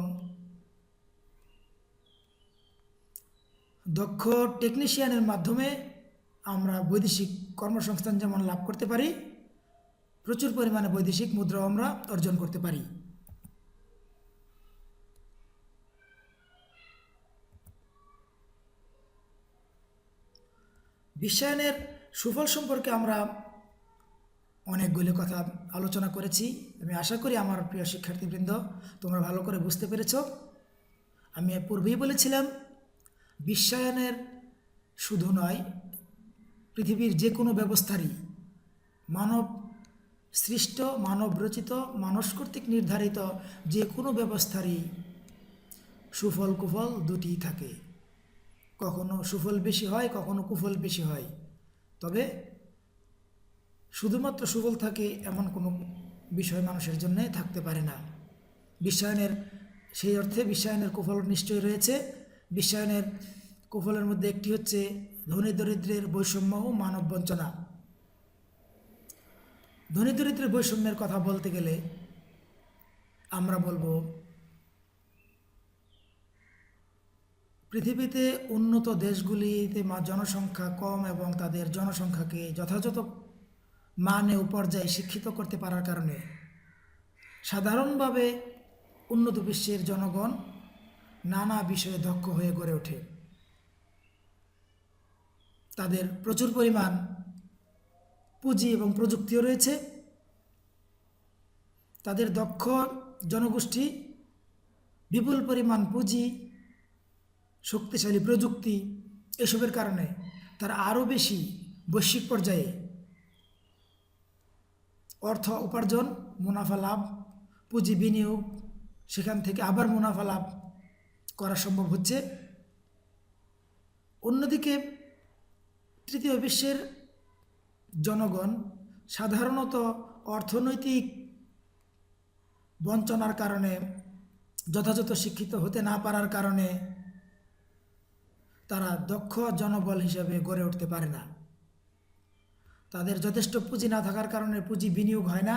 দক্ষ টেকনিশিয়ানের মাধ্যমে আমরা বৈদেশিক কর্মসংস্থান যেমন লাভ করতে পারি, প্রচুর পরিমাণে বৈদেশিক মুদ্রাও আমরা অর্জন করতে পারি। বিশ্বায়নের সুফল সম্পর্কে আমরা অনেকগুলি কথা আলোচনা করেছি। আমি আশা করি আমার প্রিয় শিক্ষার্থীবৃন্দ তোমরা ভালো করে বুঝতে পেরেছ। আমি পূর্বেই বলেছিলাম বিশ্বায়নের শুধু নয়, পৃথিবীর যে কোনো ব্যবস্থারই মানব সৃষ্ট, মানব রচিত, মানুষ কর্তৃক নির্ধারিত যে কোনো ব্যবস্থারই সুফল কুফল দুটিই থাকে। কখনো সুফল বেশি হয়, কখনো কুফল বেশি হয়, তবে শুধুমাত্র সুফল থাকে এমন কোনো বিষয় মানুষের জন্য থাকতে পারে না। বিশ্বায়নের সেই অর্থে বিশ্বায়নের কুফল নিশ্চয়ই রয়েছে। বিশ্বায়নের কুফলের মধ্যে একটি হচ্ছে ধনী দরিদ্রের বৈষম্য ও মানব বঞ্চনা। ধনী দরিদ্রের বৈষম্যের কথা বলতে গেলে আমরা বলবো পৃথিবীতে উন্নত দেশগুলিতে জনসংখ্যা কম এবং তাদের জনসংখ্যাকে যথাযথ মানে ও পর্যায়ে শিক্ষিত করতে পারার কারণে সাধারণভাবে উন্নত বিশ্বের জনগণ নানা বিষয়ে দক্ষ হয়ে গড়ে ওঠে। তাদের প্রচুর পরিমাণ পুঁজি এবং প্রযুক্তিও রয়েছে। তাদের দক্ষ জনগোষ্ঠী বিপুল পরিমাণ পুঁজি, শক্তিশালী প্রযুক্তি এসবের কারণে তারা আরও বেশি বৈশ্বিক পর্যায়ে অর্থ উপার্জন, মুনাফা লাভ, পুঁজি বিনিয়োগ, সেখান থেকে আবার মুনাফা লাভ করা সম্ভব হচ্ছে। অন্যদিকে তৃতীয় বিশ্বের জনগণ সাধারণত অর্থনৈতিক বঞ্চনার কারণে, যথাযথ শিক্ষিত হতে না পারার কারণে তারা দক্ষ জনবল হিসেবে গড়ে উঠতে পারে না। তাদের যথেষ্ট পুঁজি না থাকার কারণে পুঁজি বিনিয়োগ হয় না,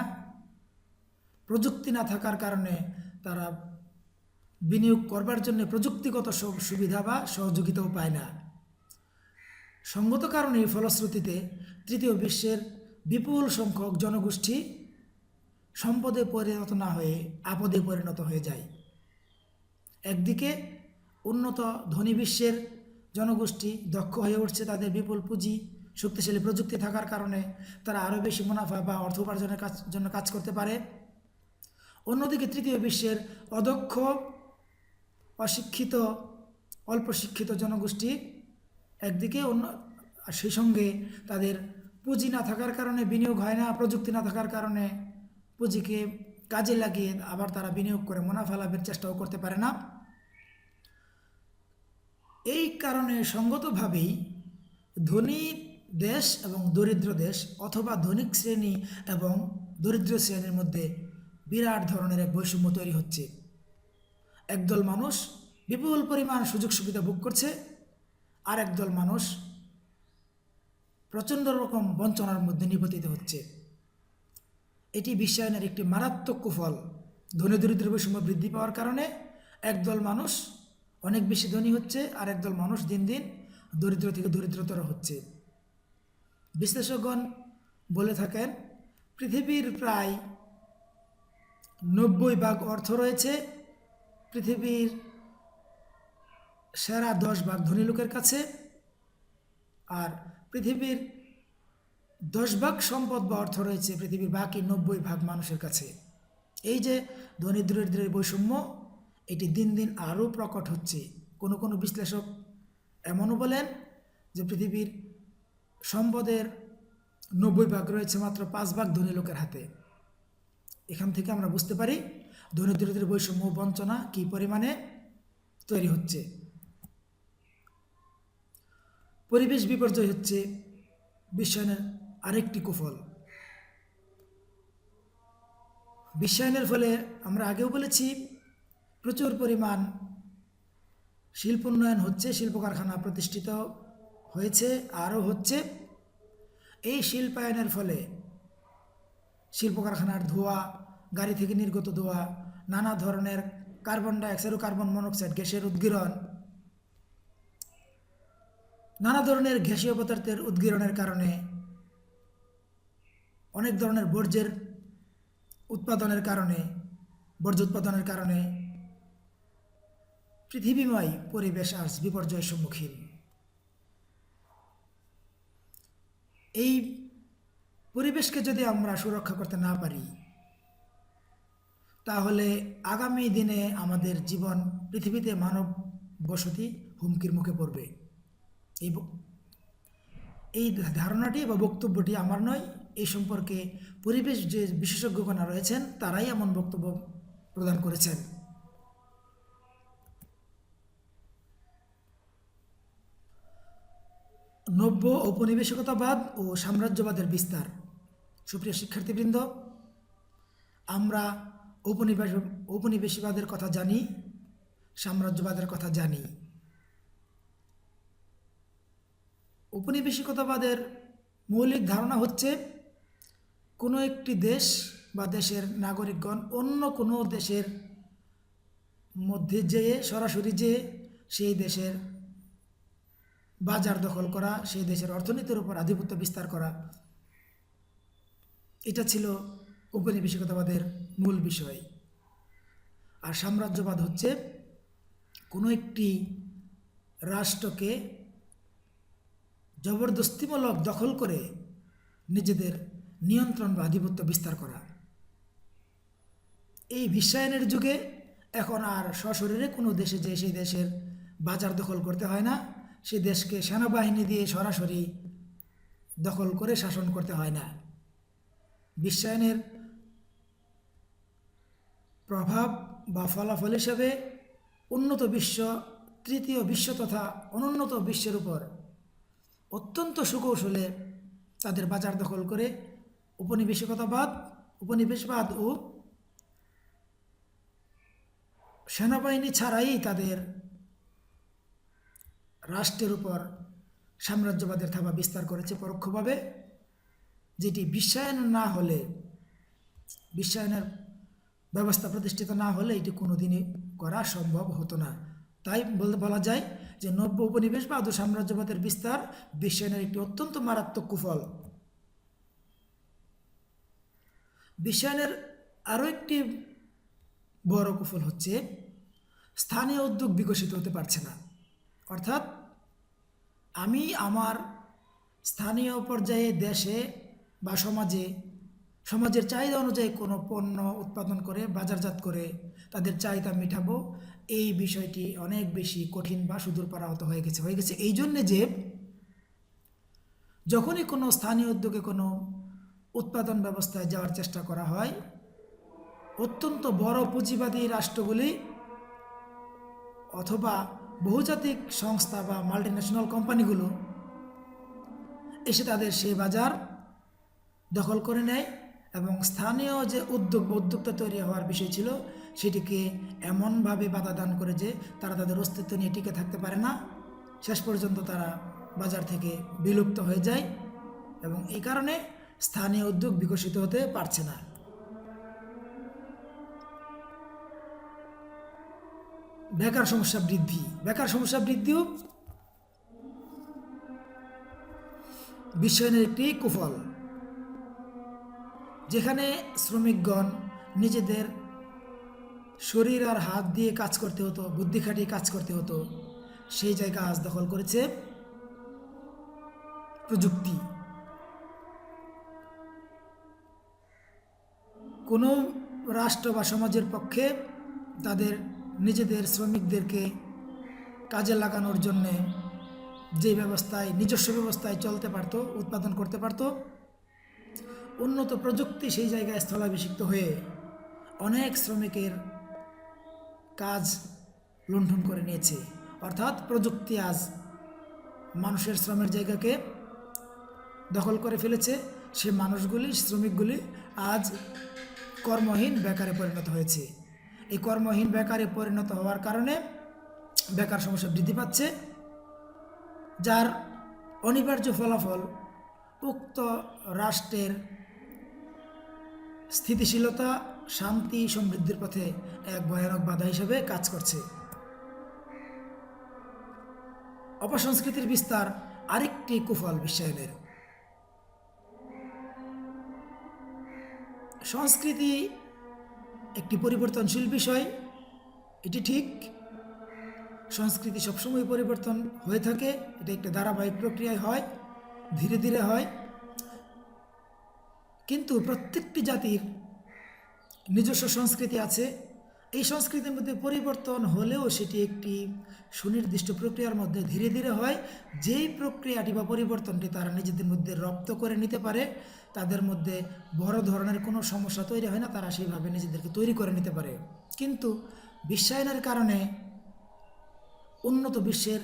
প্রযুক্তি না থাকার কারণে তারা বিনিয়োগ করবার জন্য প্রযুক্তিগত সুবিধা বা সহযোগিতাও পায় না। সঙ্গত কারণে ফলশ্রুতিতে তৃতীয় বিশ্বের বিপুল সংখ্যক জনগোষ্ঠী সম্পদে পরিণত না হয়ে আপদে পরিণত হয়ে যায়। একদিকে উন্নত ধনী বিশ্বের জনগোষ্ঠী দক্ষ হয়ে উঠছে, তাদের বিপুল পুঁজি শক্তিশালী প্রযুক্তি থাকার কারণে তারা আরও বেশি মুনাফা বা অর্থ উপার্জনের জন্য কাজ করতে পারে। অন্যদিকে তৃতীয় বিশ্বের অদক্ষ, অশিক্ষিত, অল্প শিক্ষিত জনগোষ্ঠী একদিকে, আর সেই সঙ্গে তাদের পুঁজি না থাকার কারণে বিনিয়োগ হয় না, প্রযুক্তি না থাকার কারণে পুঁজিকে কাজে লাগিয়ে আবার তারা বিনিয়োগ করে মুনাফা লাভের চেষ্টাও করতে পারে না। এই কারণে সঙ্গতভাবেই ধনী দেশ এবং দরিদ্র দেশ অথবা ধনিক শ্রেণী এবং দরিদ্র শ্রেণীর মধ্যে বিরাট ধরনের এক বৈষম্য তৈরি হচ্ছে। একদল মানুষ বিপুল পরিমাণ সুযোগ সুবিধা ভোগ করছে, আর একদল মানুষ প্রচণ্ড রকম বঞ্চনার মধ্যে নিপতিত হচ্ছে। এটি বিশ্বায়নের একটি মারাত্মক কুফল। ধনী দরিদ্র বৈষম্য বৃদ্ধি পাওয়ার কারণে একদল মানুষ অনেক বেশি ধনী হচ্ছে, আর একদল মানুষ দিন দিন দরিদ্র থেকে দরিদ্রতর হচ্ছে। বিশ্লেষকগণ বলে থাকেন, পৃথিবীর প্রায় 90% অর্থ রয়েছে পৃথিবীর সেরা 10% ধনী লোকের কাছে, আর পৃথিবীর 10% সম্পদ বা অর্থ রয়েছে পৃথিবীর বাকি 90% মানুষের কাছে। এই যে ধনী দরিদ্রের বৈষম্য, এটি দিন দিন আরও প্রকট হচ্ছে। কোনো কোনো বিশ্লেষক এমনও বলেন যে পৃথিবীর সম্পদের 90% রয়েছে মাত্র 5% ধনী লোকের হাতে। এখান থেকে আমরা বুঝতে পারি ধনী দরিদ্রের বৈষম্য বঞ্চনা কী পরিমাণে তৈরি হচ্ছে। পরিবেশ বিপর্যয় হচ্ছে বিশ্বায়নের আরেকটি কুফল। বিশ্বায়নের ফলে আমরা আগেও বলেছি প্রচুর পরিমাণ শিল্প উন্নয়ন হচ্ছে, শিল্প কারখানা প্রতিষ্ঠিত হয়েছে, আরও হচ্ছে। এই শিল্পায়নের ফলে শিল্প কারখানার ধোঁয়া, গাড়ি থেকে নির্গত ধোঁয়া, নানা ধরনের কার্বন ডাইঅক্সাইড ও কার্বন মনোক্সাইড গ্যাসের উদ্গীরণ, নানা ধরনের গ্যাসীয় পদার্থের উদ্গীরণের কারণে, অনেক ধরনের বর্জ্য উৎপাদনের কারণে পৃথিবীময় পরিবেশ আজ বিপর্যয়ের সম্মুখীন। এই পরিবেশকে যদি আমরা সুরক্ষা করতে না পারি, তাহলে আগামী দিনে আমাদের জীবন, পৃথিবীতে মানব বসতি হুমকির মুখে পড়বে। এই ধারণাটি বা বক্তব্যটি আমার নয়, এই সম্পর্কে পরিবেশ যে বিশেষজ্ঞগণ রয়েছেন তারাই এমন বক্তব্য প্রদান করেছেন। নব্য ঔপনিবেশিকতাবাদ ও সাম্রাজ্যবাদের বিস্তার। সুপ্রিয় শিক্ষার্থীবৃন্দ, আমরা ঔপনিবেশিকবাদের কথা জানি, সাম্রাজ্যবাদের কথা জানি। ঔপনিবেশিকতাবাদের মৌলিক ধারণা হচ্ছে কোনো একটি দেশ বা দেশের নাগরিকগণ অন্য কোনো দেশের মধ্যে যেয়ে সরাসরি যেয়ে সেই দেশের বাজার দখল করা, সেই দেশের অর্থনীতির উপর আধিপত্য বিস্তার করা, এটা ছিল ঔপনিবেশিকতাবাদের মূল বিষয়। আর সাম্রাজ্যবাদ হচ্ছে কোনো একটি রাষ্ট্রকে জবরদস্তিমূলক দখল করে নিজেদের নিয়ন্ত্রণ বা আধিপত্য বিস্তার করা। এই বিশ্বায়নের যুগে এখন আর সশরীরে কোনো দেশে যে সেই দেশের বাজার দখল করতে হয় না, সেই দেশকে সেনাবাহিনী দিয়ে সরাসরি দখল করে শাসন করতে হয় না। বিশ্বায়নের প্রভাব বা ফলাফল হিসাবে উন্নত বিশ্ব, তৃতীয় বিশ্ব তথা অনুন্নত বিশ্বের উপর অত্যন্ত সুকৌশলে তাদের বাজার দখল করে উপনিবেশবাদ ও সেনাবাহিনী ছাড়াই তাদের রাষ্ট্রের উপর সাম্রাজ্যবাদের থাবা বিস্তার করেছে পরোক্ষভাবে, যেটি বিশ্বায়নের ব্যবস্থা প্রতিষ্ঠিত না হলে এটি কোনোদিনই করা সম্ভব হতো না। তাই বলা যায় যে নব্য উপনিবেশবাদ ও সাম্রাজ্যবাদের বিস্তার বিশ্বায়নের একটি অত্যন্ত মারাত্মক কুফল। বিশ্বায়নের আরও একটি বড় কুফল হচ্ছে স্থানীয় উদ্যোগ বিকশিত হতে পারছে না। অর্থাৎ আমি আমার স্থানীয় পর্যায়ে দেশে বা সমাজের চাহিদা অনুযায়ী কোনো পণ্য উৎপাদন করে বাজারজাত করে তাদের চাহিদা মেটাবো, এই বিষয়টি অনেক বেশি কঠিন বা সুদূর পারাহত হয়ে গেছে এই জন্যে যে যখনই কোনো স্থানীয় উদ্যোগে কোনো উৎপাদন ব্যবস্থায় যাওয়ার চেষ্টা করা হয়, অত্যন্ত বড় পুঁজিবাদী রাষ্ট্রগুলি অথবা বহুজাতিক সংস্থা বা মাল্টিন্যাশনাল কোম্পানিগুলো এসে তাদের সেই বাজার দখল করে নেয় এবং স্থানীয় যে উদ্যোক্তা তৈরি হওয়ার বিষয় ছিল সেটিকে এমনভাবে বাধা দান করে যে তারা তাদের অস্তিত্ব নিয়ে টিকে থাকতে পারে না, শেষ পর্যন্ত তারা বাজার থেকে বিলুপ্ত হয়ে যায় এবং এই কারণে স্থানীয় উদ্যোগ বিকশিত হতে পারছে না। বেকার সমস্যা বৃদ্ধিও বিশ্বায়নের একটি কুফল। যেখানে শ্রমিকগণ নিজেদের শরীর আর হাত দিয়ে কাজ করতে হতো, বুদ্ধি খাটিয়ে কাজ করতে হতো, সেই জায়গা আজ দখল করেছে প্রযুক্তি। কোনো রাষ্ট্র বা সমাজের পক্ষে তাদের নিজেদের শ্রমিকদেরকে কাজে লাগানোর জন্যে যে ব্যবস্থায় নিজস্ব ব্যবস্থায় চলতে পারত, উৎপাদন করতে পারত, উন্নত প্রযুক্তি সেই জায়গায় স্থলাভিষিক্ত হয়ে অনেক শ্রমিকের কাজ লুণ্ঠন করে নিয়েছে। অর্থাৎ প্রযুক্তি আজ মানুষের শ্রমের জায়গাকে দখল করে ফেলেছে। সে শ্রমিকগুলি আজ কর্মহীন বেকারে পরিণত হয়েছে। এই কর্মহীন বেকারে পরিণত হওয়ার কারণে বেকার সমস্যা বৃদ্ধি পাচ্ছে, যার অনিবার্য ফলাফল উক্ত রাষ্ট্রের স্থিতিশীলতা, শান্তি, সমৃদ্ধির পথে এক ভয়ানক বাধা হিসেবে কাজ করছে। অপসংস্কৃতির বিস্তার আরেকটি কুফল বিশ্বায়নের। সংস্কৃতি একটি পরিবর্তনশীল বিষয়, এটি ঠিক। সংস্কৃতি সবসময় পরিবর্তন হয়ে থাকে, এটা একটা ধারাবাহিক প্রক্রিয়ায় হয়, ধীরে ধীরে হয়। কিন্তু প্রত্যেকটি জাতির নিজস্ব সংস্কৃতি আছে। এই সংস্কৃতির মধ্যে পরিবর্তন হলেও সেটি একটি সুনির্দিষ্ট প্রক্রিয়ার মধ্যে ধীরে ধীরে হয়। যেই প্রক্রিয়াটি বা পরিবর্তনটি তারা নিজেদের মধ্যে রপ্ত করে নিতে পারে, তাদের মধ্যে বড় ধরনের কোনো সমস্যা তৈরি হয় না, তারা সেইভাবে নিজেদেরকে তৈরি করে নিতে পারে। কিন্তু বিশ্বায়নের কারণে উন্নত বিশ্বের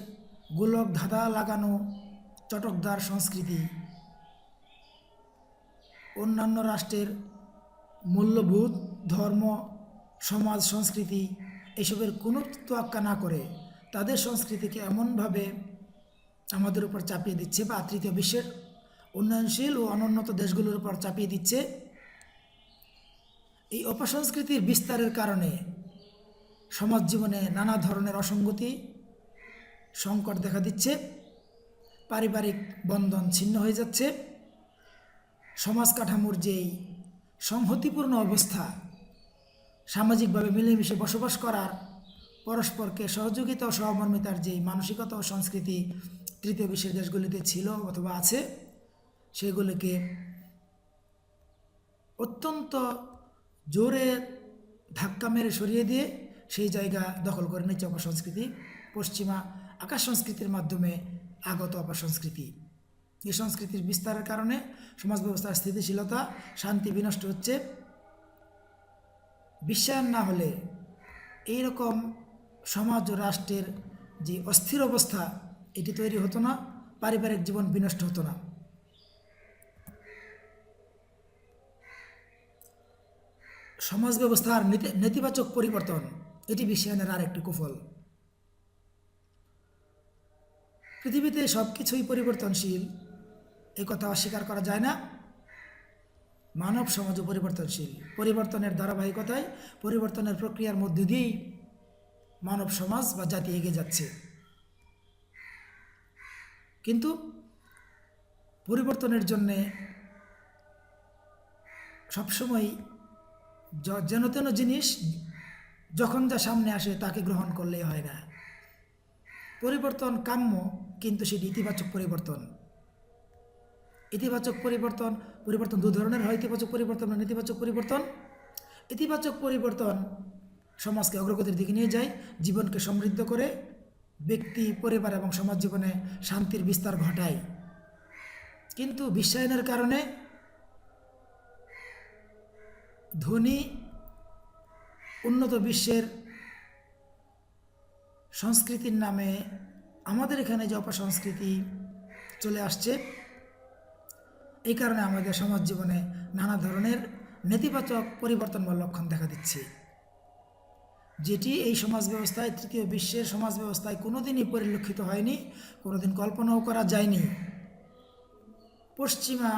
গোলক ধাঁধা লাগানো চটকদার সংস্কৃতি, অন্যান্য রাষ্ট্রের মূল্যবোধ, ধর্ম, সমাজ, সংস্কৃতি এসবের কোনো তোয়াক্কা না করে তাদের সংস্কৃতিকে এমনভাবে আমাদের উপর চাপিয়ে দিচ্ছে বা তৃতীয় বিশ্বের উন্নয়নশীল ও অনুন্নত দেশগুলোর উপর চাপিয়ে দিচ্ছে। এই অপসংস্কৃতির বিস্তারের কারণে সমাজ জীবনে নানা ধরনের অসঙ্গতি, সংকট দেখা দিচ্ছে, পারিবারিক বন্ধন ছিন্ন হয়ে যাচ্ছে, সমাজ কাঠামোর যেই সংহতিপূর্ণ অবস্থা, সামাজিকভাবে মিলেমিশে বসবাস করার, পরস্পরকে সহযোগিতা ও সহমর্মিতার যেই মানসিকতা ও সংস্কৃতি তৃতীয় বিশ্বের দেশগুলিতে ছিল অথবা আছে, সেগুলিকে অত্যন্ত জোরে ধাক্কা মেরে সরিয়ে দিয়ে সেই জায়গা দখল করে নিচ্ছে অপসংস্কৃতি, পশ্চিমা আকাশ সংস্কৃতির মাধ্যমে আগত অপসংস্কৃতি। এই সংস্কৃতির বিস্তারের কারণে সমাজ ব্যবস্থার স্থিতিশীলতা, শান্তি বিনষ্ট হচ্ছে। বিশ্বায়ন না হলে এইরকম সমাজ ও রাষ্ট্রের যে অস্থির অবস্থা এটি তৈরি হতো না, পারিবারিক জীবন বিনষ্ট হতো না। সমাজ ব্যবস্থার নেতিবাচক পরিবর্তন, এটি বিশ্বায়নের আর একটি কুফল। পৃথিবীতে সব কিছুই পরিবর্তনশীল, এই কথা অস্বীকার করা যায় না। মানব সমাজও পরিবর্তনশীল। পরিবর্তনের ধারাবাহিকতায়, পরিবর্তনের প্রক্রিয়ার মধ্য দিয়েই মানব সমাজ বা জাতি এগিয়ে যাচ্ছে। কিন্তু পরিবর্তনের জন্যে সবসময় যেন তেন জিনিস যখন যা সামনে আসে তাকে গ্রহণ করলেই হয় না। পরিবর্তন কাম্য, কিন্তু সেটি ইতিবাচক পরিবর্তন। ইতিবাচক পরিবর্তন, পরিবর্তন দু ধরনের হয়, ইতিবাচক পরিবর্তন ও নেতিবাচক পরিবর্তন। ইতিবাচক পরিবর্তন সমাজকে অগ্রগতির দিকে নিয়ে যায়, জীবনকে সমৃদ্ধ করে, ব্যক্তি, পরিবার এবং সমাজ জীবনে শান্তির বিস্তার ঘটায়। কিন্তু বিশ্বায়নের কারণে ধনী উন্নত বিশ্বের সংস্কৃতির নামে আমাদের এখানে যে অপসংস্কৃতি চলে আসছে, এই কারণে আমাদের সমাজ জীবনে নানা ধরনের নেতিবাচক পরিবর্তন বা লক্ষণ দেখা দিচ্ছে, যেটি এই সমাজ ব্যবস্থায়, তৃতীয় বিশ্বের সমাজ ব্যবস্থায় কোনোদিনই পরিলক্ষিত হয়নি, কোনোদিন কল্পনাও করা যায়নি। পশ্চিমা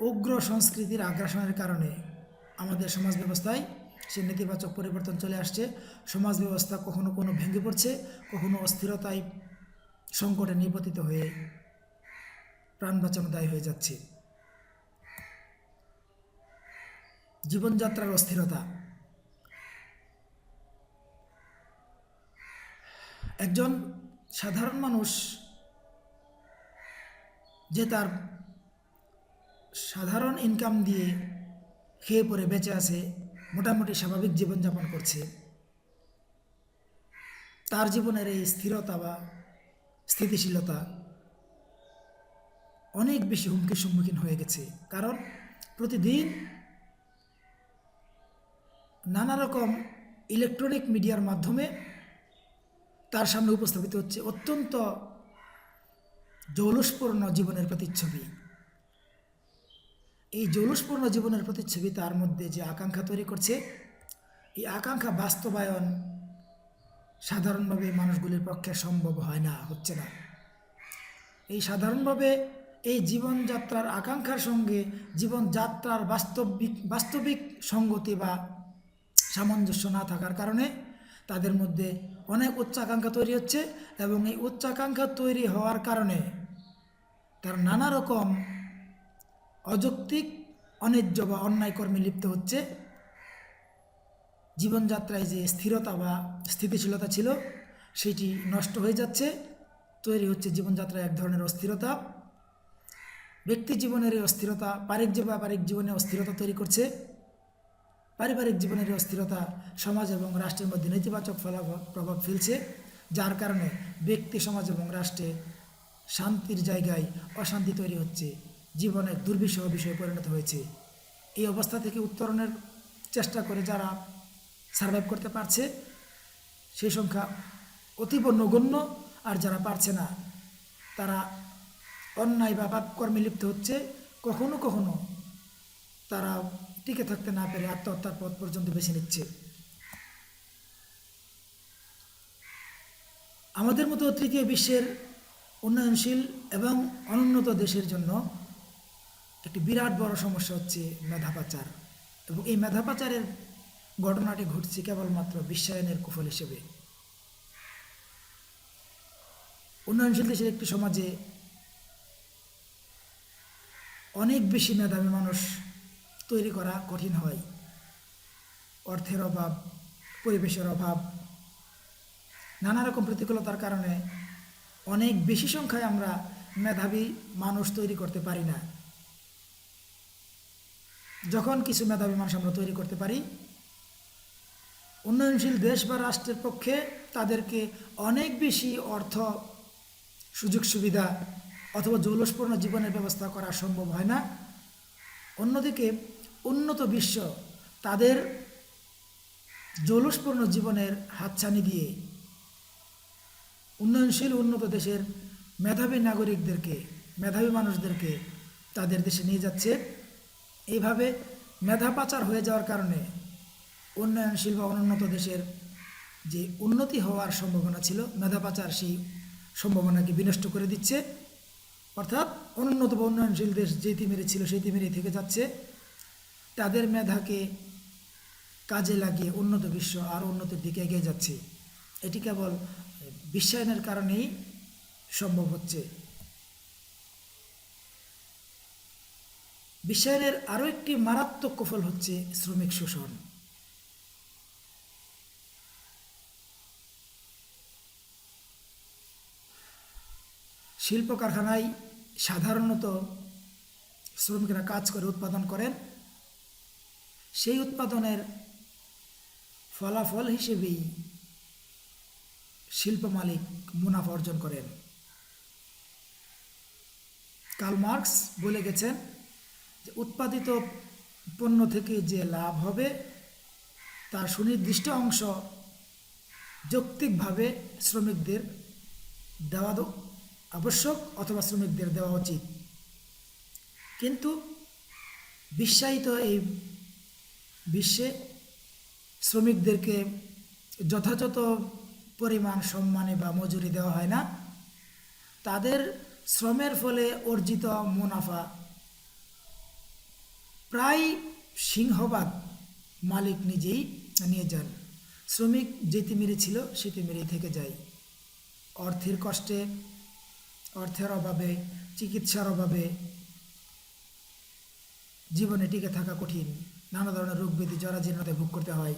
উগ্র সংস্কৃতির আগ্রাসনের কারণে আমাদের সমাজ ব্যবস্থায় সে নেতিবাচক পরিবর্তন চলে আসছে। সমাজ ব্যবস্থা কখনো কোনো ভেঙে পড়ছে, কখনো অস্থিরতায়, সংকটে নিপতিত হয়ে প্রাণ বাঁচানো দায়ী হয়ে যাচ্ছে। জীবনযাত্রার অস্থিরতা। একজন সাধারণ মানুষ যে তার সাধারণ ইনকাম দিয়ে খেয়ে পরে বেঁচে আছে, মোটামুটি স্বাভাবিক জীবনযাপন করছে, তার জীবনের এই স্থিরতা বা স্থিতিশীলতা অনেক বেশি হুমকির সম্মুখীন হয়ে গেছে। কারণ প্রতিদিন নানা রকম ইলেকট্রনিক মিডিয়ার মাধ্যমে তার সামনে উপস্থাপিত হচ্ছে অত্যন্ত জৌলুসপূর্ণ জীবনের প্রতিচ্ছবি। এই জৌলুসপূর্ণ জীবনের প্রতিচ্ছবি তার মধ্যে যে আকাঙ্ক্ষা তৈরি করছে, এই আকাঙ্ক্ষা বাস্তবায়ন সাধারণভাবে মানুষগুলির পক্ষে সম্ভব হয় না, হচ্ছে না। এই সাধারণভাবে এই জীবনযাত্রার আকাঙ্ক্ষার সঙ্গে জীবনযাত্রার বাস্তবিক সঙ্গতি বা সামঞ্জস্য না থাকার কারণে তাদের মধ্যে অনেক উচ্চাকাঙ্ক্ষা তৈরি হচ্ছে, এবং এই উচ্চাকাঙ্ক্ষা তৈরি হওয়ার কারণে তার নানা রকম অযৌক্তিক, অন্যায্য বা অন্যায় কর্মে লিপ্ত হচ্ছে। জীবনযাত্রায় যে স্থিরতা বা স্থিতিশীলতা ছিল সেটি নষ্ট হয়ে যাচ্ছে, তৈরি হচ্ছে জীবনযাত্রায় এক ধরনের অস্থিরতা। ব্যক্তি জীবনের এই অস্থিরতা পারিবারিক জীবনে অস্থিরতা তৈরি করছে, পারিবারিক জীবনের এই অস্থিরতা সমাজ এবং রাষ্ট্রের মধ্যে নেতিবাচক প্রভাব ফেলছে, যার কারণে ব্যক্তি, সমাজ এবং রাষ্ট্রে শান্তির জায়গায় অশান্তি তৈরি হচ্ছে, জীবন এক দুর্বিষহ বিষয়ে পরিণত হয়েছে। এই অবস্থা থেকে উত্তরণের চেষ্টা করে যারা সার্ভাইভ করতে পারছে সেই সংখ্যা অতীব নগণ্য, আর যারা পারছে না তারা অন্যায় বা পাপ কর্মে লিপ্ত হচ্ছে। কখনো কখনো তারা টিকে থাকতে না পেরে আত্মহত্যার পথ পর্যন্ত বেছে নিচ্ছে। আমাদের মতো তৃতীয় বিশ্বের উন্নয়নশীল এবং অনুন্নত দেশের জন্য একটি বিরাট বড় সমস্যা হচ্ছে মেধা পাচার, এবং এই মেধা পাচারের ঘটনাটি ঘটছে কেবলমাত্র বিশ্বায়নের কুফল হিসেবে। উন্নয়নশীল দেশের একটি সমাজে অনেক বেশি মেধাবী মানুষ তৈরি করা কঠিন হয়। অর্থের অভাব, পরিবেশের অভাব, নানা রকম প্রতিকূলতার কারণে অনেক বেশি সংখ্যায় আমরা মেধাবী মানুষ তৈরি করতে পারি না। যখন কিছু মেধাবী মানুষ আমরা তৈরি করতে পারি, উন্নয়নশীল দেশ বা রাষ্ট্রের পক্ষে তাদেরকে অনেক বেশি অর্থ, সুযোগ সুবিধা অথবা জৌলুসপূর্ণ জীবনের ব্যবস্থা করা সম্ভব হয় না। অন্যদিকে উন্নত বিশ্ব তাদের জৌলুসপূর্ণ জীবনের হাতছানি দিয়ে উন্নয়নশীল উন্নত দেশের মেধাবী নাগরিকদেরকে, মেধাবী মানুষদেরকে তাদের দেশে নিয়ে যাচ্ছে। এইভাবে মেধা পাচার হয়ে যাওয়ার কারণে উন্নয়নশীল বা অনুন্নত দেশের যে উন্নতি হওয়ার সম্ভাবনা ছিল, মেধা পাচার সেই সম্ভাবনাকে বিনষ্ট করে দিচ্ছে। অর্থাৎ অনুন্নত বা উন্নয়নশীল দেশ যে তিমিরে ছিল সেই তিমিরে থেকে যাচ্ছে। তাদের মেধাকে কাজে লাগিয়ে উন্নত বিশ্ব আরও উন্নতির দিকে এগিয়ে যাচ্ছে। এটি কেবল বিশ্বায়নের কারণেই সম্ভব হচ্ছে। বিশ্বায়নের আরও একটি মারাত্মক কুফল হচ্ছে শ্রমিক শোষণ। শিল্প কারখানায় সাধারণত শ্রমিকরা কাজ করে উৎপাদন করেন, সেই উৎপাদনের ফলাফল হিসেবেই শিল্প মালিক মুনাফা অর্জন করেন। কার্ল মার্কস বলে গেছেন যে উৎপাদিত পণ্য থেকে যে লাভ হবে তার সুনির্দিষ্ট অংশ যৌক্তিকভাবে শ্রমিকদের দেওয়া আবশ্যক অথবা শ্রমিকদের দেওয়া উচিত। কিন্তু বিশ্বায়িত এই বিশ্বে শ্রমিকদেরকে যথাযথ পরিমাণ সম্মানে বা মজুরি দেওয়া হয় না। তাদের শ্রমের ফলে অর্জিত মুনাফা প্রায় সিংহভাগ মালিক নিজেই নিয়ে যান। শ্রমিক যে তিমিরে ছিল সে তিমিরেই থেকে যায়। অর্থের কষ্টে, অর্থের অভাবে, চিকিৎসার অভাবে জীবনে টিকে থাকা কঠিন, নানা ধরনের রোগ ব্যাধি জরাজীর্ণতায় ভোগ করতে হয়।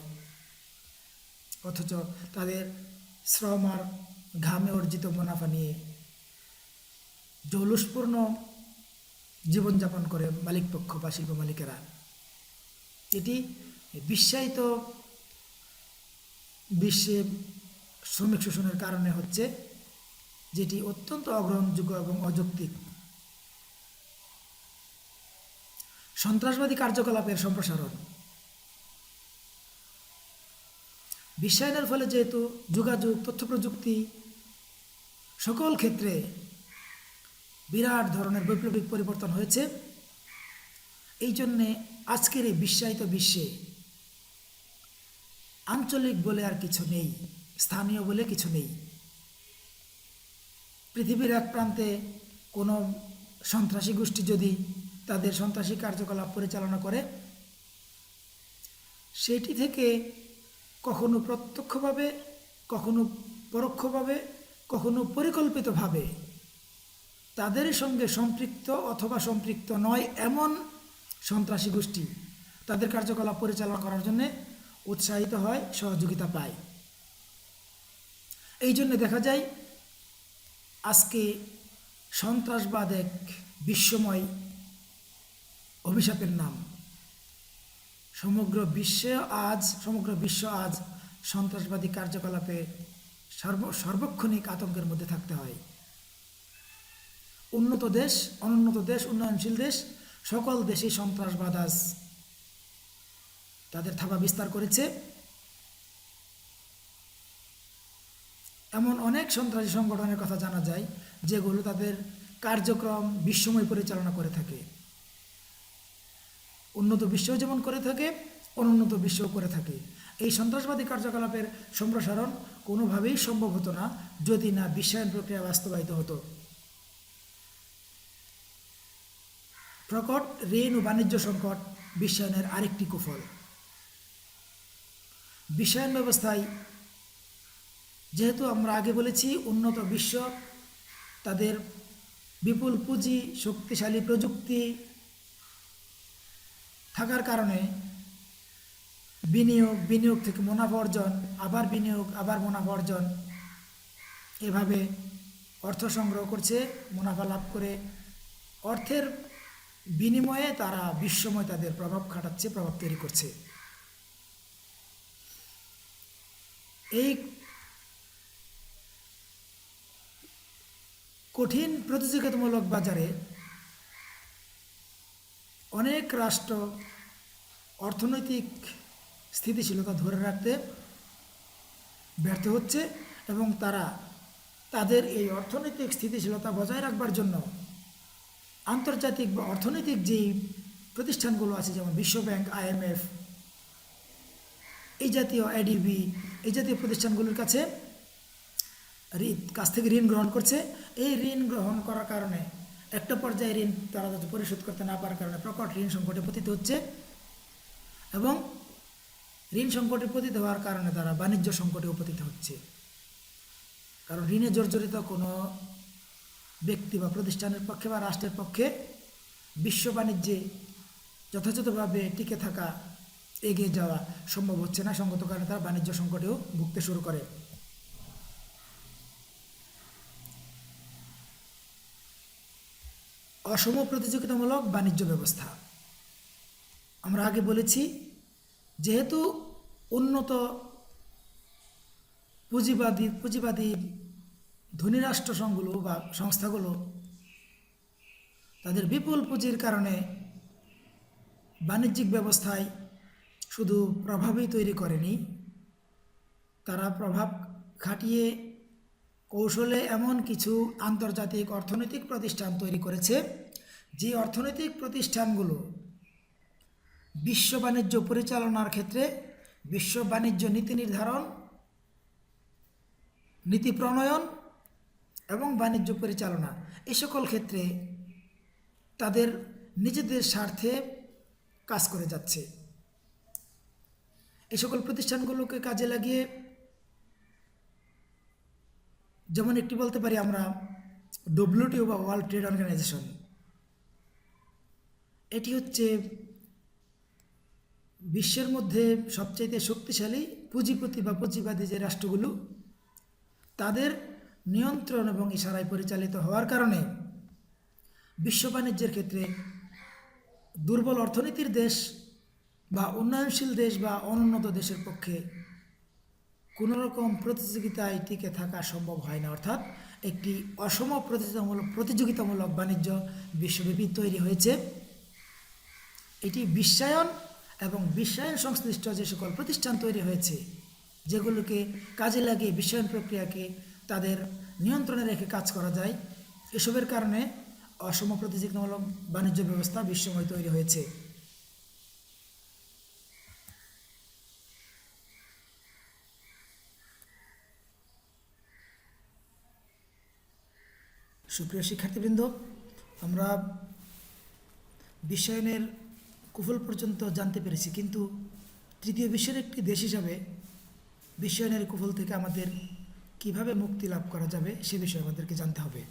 অথচ তাদের শ্রম আর ঘামে অর্জিত মুনাফা নিয়ে জৌলুসপূর্ণ জীবনযাপন করে মালিকপক্ষ বা শিল্প মালিকেরা। এটি বিশ্বায়িত বিশ্বে শ্রমিক শোষণের কারণে হচ্ছে, যেটি অত্যন্ত অগ্রহণযোগ্য এবং অযৌক্তিক। সন্ত্রাসবাদী কার্যকলাপের সম্প্রসারণ। বিশ্বায়নের ফলে যেহেতু যোগাযোগ, তথ্য প্রযুক্তি সকল ক্ষেত্রে বিরাট ধরনের বৈপ্লবিক পরিবর্তন হয়েছে, এই জন্যে আজকের এই বিশ্বায়িত বিশ্বে আঞ্চলিক বলে আর কিছু নেই, স্থানীয় বলে কিছু নেই। পৃথিবীর এক প্রান্তে কোনো সন্ত্রাসী গোষ্ঠী যদি তাদের সন্ত্রাসী কার্যকলাপ পরিচালনা করে, সেটি থেকে কখনো প্রত্যক্ষভাবে, কখনো পরোক্ষভাবে, কখনো পরিকল্পিতভাবে তাদের সঙ্গে সম্পৃক্ত অথবা সম্পৃক্ত নয় এমন সন্ত্রাসী গোষ্ঠী তাদের কার্যকলাপ পরিচালনা করার জন্য উৎসাহিত হয়, সহযোগিতা পায়। এই জন্য দেখা যায় আজকে সন্ত্রাসবাদ এক বিশ্বময় অভিশাপের নাম। সমগ্র বিশ্ব আজ সন্ত্রাসবাদী কার্যকলাপে সর্বক্ষণিক আতঙ্কের মধ্যে থাকতে হয়। উন্নত দেশ, অনুন্নত দেশ, উন্নয়নশীল দেশ, সকল দেশেই সন্ত্রাসবাদ আজ তাদের থাবা বিস্তার করেছে। এমন অনেক সন্ত্রাসী সংগঠনের কথা জানা যায় যেগুলো তাদের কার্যক্রম বিশ্বময় পরিচালনা করে থাকে। উন্নত বিশ্বও যেমন করে থাকে, অনুন্নত বিশ্বও করে থাকে। এই সন্ত্রাসবাদী কার্যকলাপের সম্প্রসারণ কোনোভাবেই সম্ভব হতো না যদি না বিশ্বায়ন প্রক্রিয়া বাস্তবায়িত হতো। প্রকট ঋণ ও বাণিজ্য সংকট বিশ্বায়নের আরেকটি কুফল। বিশ্বায়ন ব্যবস্থায় যেহেতু আমরা আগে বলেছি উন্নত বিশ্ব তাদের বিপুল পুঁজি, শক্তিশালী প্রযুক্তি থাকার কারণে বিনিয়োগ থেকে মুনাফা অর্জন, আবার বিনিয়োগ, আবার মুনাফা অর্জন, এভাবে অর্থ সংগ্রহ করছে, মুনাফা লাভ করে অর্থের বিনিময়ে তারা বিশ্বময় তাদের প্রভাব খাটাচ্ছে, প্রভাব তৈরি করছে। এই কঠিন প্রতিযোগিতামূলক বাজারে অনেক রাষ্ট্র অর্থনৈতিক স্থিতিশীলতা ধরে রাখতে ব্যর্থ হচ্ছে এবং তারা তাদের এই অর্থনৈতিক স্থিতিশীলতা বজায় রাখবার জন্য আন্তর্জাতিক বা অর্থনৈতিক যেই প্রতিষ্ঠানগুলো আছে, যেমন বিশ্বব্যাংক, IMF, এই জাতীয় ADB, এই জাতীয় প্রতিষ্ঠানগুলোর কাছ থেকে ঋণ গ্রহণ করছে। এই ঋণ গ্রহণ করার কারণে একটা পর্যায়ে ঋণ তারা যাতে পরিশোধ করতে না পারার কারণে প্রকট ঋণ সংকটে পতিত হচ্ছে এবং ঋণ সংকটে পতিত হওয়ার কারণে তারা বাণিজ্য সংকটে পতিত হচ্ছে। কারণ ঋণে জর্জরিত কোনো ব্যক্তি বা প্রতিষ্ঠানের পক্ষে বা রাষ্ট্রের পক্ষে বিশ্ব বাণিজ্যে যথাযথভাবে টিকে থাকা, এগিয়ে যাওয়া সম্ভব হচ্ছে না। সঙ্গত কারণে তারা বাণিজ্য সংকটেও ভুগতে শুরু করে। অসম প্রতিযোগিতামূলক বাণিজ্য ব্যবস্থা। আমরা আগে বলেছি, যেহেতু উন্নত পুঁজিবাদী ধনী রাষ্ট্রসংঘগুলো বা সংস্থাগুলো তাদের বিপুল পুঁজির কারণে বাণিজ্যিক ব্যবস্থায় শুধু প্রভাবই তৈরি করেনি, তারা প্রভাব খাটিয়ে কৌশলে এমন কিছু আন্তর্জাতিক অর্থনৈতিক প্রতিষ্ঠান তৈরি করেছে, যে অর্থনৈতিক প্রতিষ্ঠানগুলো বিশ্ব বাণিজ্য পরিচালনার ক্ষেত্রে বিশ্ব বাণিজ্য নীতি নির্ধারণ, নীতি প্রণয়ন এবং বাণিজ্য পরিচালনা এই সকল ক্ষেত্রে তাদের নিজেদের স্বার্থে কাজ করে যাচ্ছে। এই সকল প্রতিষ্ঠানগুলোকে কাজে লাগিয়ে যেমন একটি বলতে পারি আমরা WTO বা ওয়ার্ল্ড ট্রেড অর্গানাইজেশন। এটি হচ্ছে বিশ্বের মধ্যে সবচাইতে শক্তিশালী পুঁজিপতি বা পুঁজিবাদী যে রাষ্ট্রগুলো, তাদের নিয়ন্ত্রণ এবং ইশারায় পরিচালিত হওয়ার কারণে বিশ্ব বাণিজ্যের ক্ষেত্রে দুর্বল অর্থনীতির দেশ বা উন্নয়নশীল দেশ বা অনুন্নত দেশের পক্ষে কোনো রকম প্রতিযোগিতায় টিকে থাকা সম্ভব হয় না। অর্থাৎ একটি অসম প্রতিযোগিতামূলক বাণিজ্য বিশ্বব্যাপী তৈরি হয়েছে। এটি বিশ্বায়ন এবং বিশ্বায়ন সংশ্লিষ্ট যে সকল প্রতিষ্ঠান তৈরি হয়েছে, যেগুলোকে কাজে লাগিয়ে বিশ্বায়ন প্রক্রিয়াকে তাদের নিয়ন্ত্রণে রেখে কাজ করা যায়, এসবের কারণে অসম প্রতিযোগিতামূলক বাণিজ্য ব্যবস্থা বিশ্বময় তৈরি হয়েছে। সুপ্রিয় শিক্ষার্থীবৃন্দ, আমরা বিশ্বায়নের কুফল পর্যন্ত জানতে পেরেছি, কিন্তু তৃতীয় বিশ্বের একটি দেশ হিসাবে বিশ্বায়নের কুফল থেকে আমাদের কিভাবে মুক্তি লাভ করা যাবে সে বিষয়ে আমাদেরকে জানতে হবে।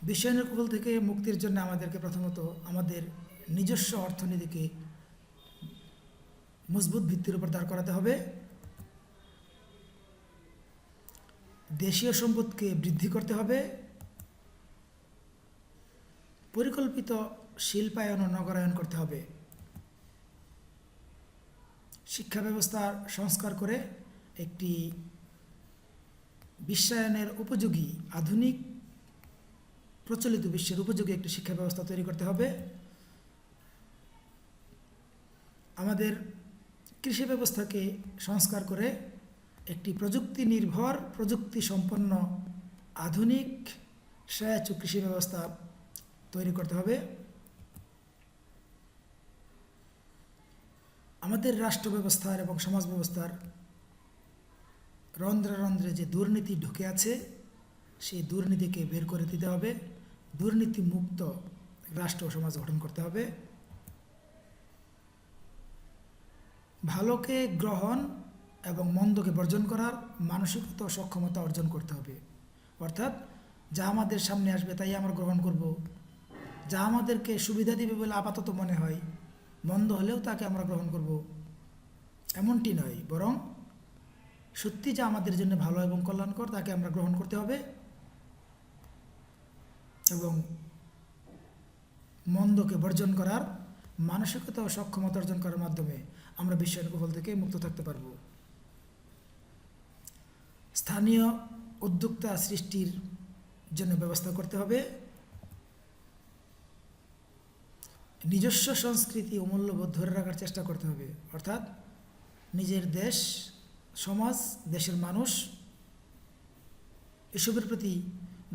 বিশ্বায়নের কুফল থেকে মুক্তির জন্য আমাদেরকে প্রথমত আমাদের নিজস্ব অর্থনীতিকে মজবুত ভিত্তির উপর দাঁড় করাতে হবে, দেশীয় সম্পদকে বৃদ্ধি করতে হবে, পরিকল্পিত শিল্পায়ন ও নগরায়ন করতে হবে, শিক্ষা ব্যবস্থার সংস্কার করে একটি বিশ্বায়নের উপযোগী, আধুনিক প্রচলিত বিশ্বের উপযোগী একটি শিক্ষা ব্যবস্থা তৈরি করতে হবে। আমাদের কৃষি ব্যবস্থাকে সংস্কার করে একটি প্রযুক্তি নির্ভর, প্রযুক্তি সম্পন্ন আধুনিক স্বায়ত্ত কৃষি ব্যবস্থা তৈরি করতে হবে। আমাদের রাষ্ট্র ব্যবস্থার এবং সমাজ ব্যবস্থার রন্ধ্রে রন্ধ্রে যে দুর্নীতি ঢুকে আছে, সেই দুর্নীতিকে বের করে দিতে হবে, দুর্নীতি মুক্ত রাষ্ট্র ও সমাজ গঠন করতে হবে। ভালোকে গ্রহণ এবং মন্দকে বর্জন করার মানসিকতা ও সক্ষমতা অর্জন করতে হবে। অর্থাৎ যা আমাদের সামনে আসবে তাই আমরা গ্রহণ করব, যা আমাদেরকে সুবিধা দিবে বলে আপাতত মনে হয়, মন্দ হলেও তাকে আমরা গ্রহণ করব, এমনটি নয়, বরং সত্যি যা আমাদের জন্য ভালো এবং কল্যাণকর তাকে আমরা গ্রহণ করতে হবে এবং মন্দকে বর্জন করার মানসিকতা ও সক্ষমতা অর্জন করার মাধ্যমে আমরা বিশ্বায়নের কুফল থেকে মুক্ত থাকতে পারব। স্থানীয় উদ্যোক্তা সৃষ্টির জন্য ব্যবস্থা করতে হবে, নিজস্ব সংস্কৃতি ও মূল্যবোধ ধরে রাখার চেষ্টা করতে হবে। অর্থাৎ নিজের দেশ, সমাজ, দেশের মানুষ এসবের প্রতি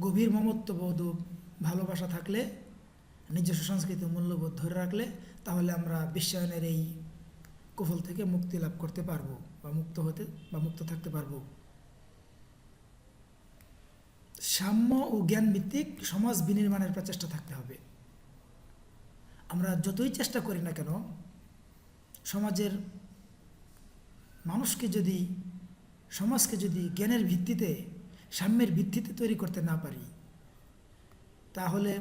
গভীর মমত্ববোধ ও ভালোবাসা থাকলে, নিজস্ব সংস্কৃতি ও মূল্যবোধ ধরে রাখলে, তাহলে আমরা বিশ্বায়নের এই কুফল থেকে মুক্তি লাভ করতে পারব বা মুক্ত থাকতে পারব। সাম্য ও জ্ঞান ভিত্তিক সমাজ বিনির্মাণের প্রচেষ্টা থাকতে হবে। আমরা যতই চেষ্টা করি না কেন, সমাজের সমাজকে যদি জ্ঞানের ভিত্তিতে, সাম্যের ভিত্তিতে তৈরি করতে না পারি, তাহলে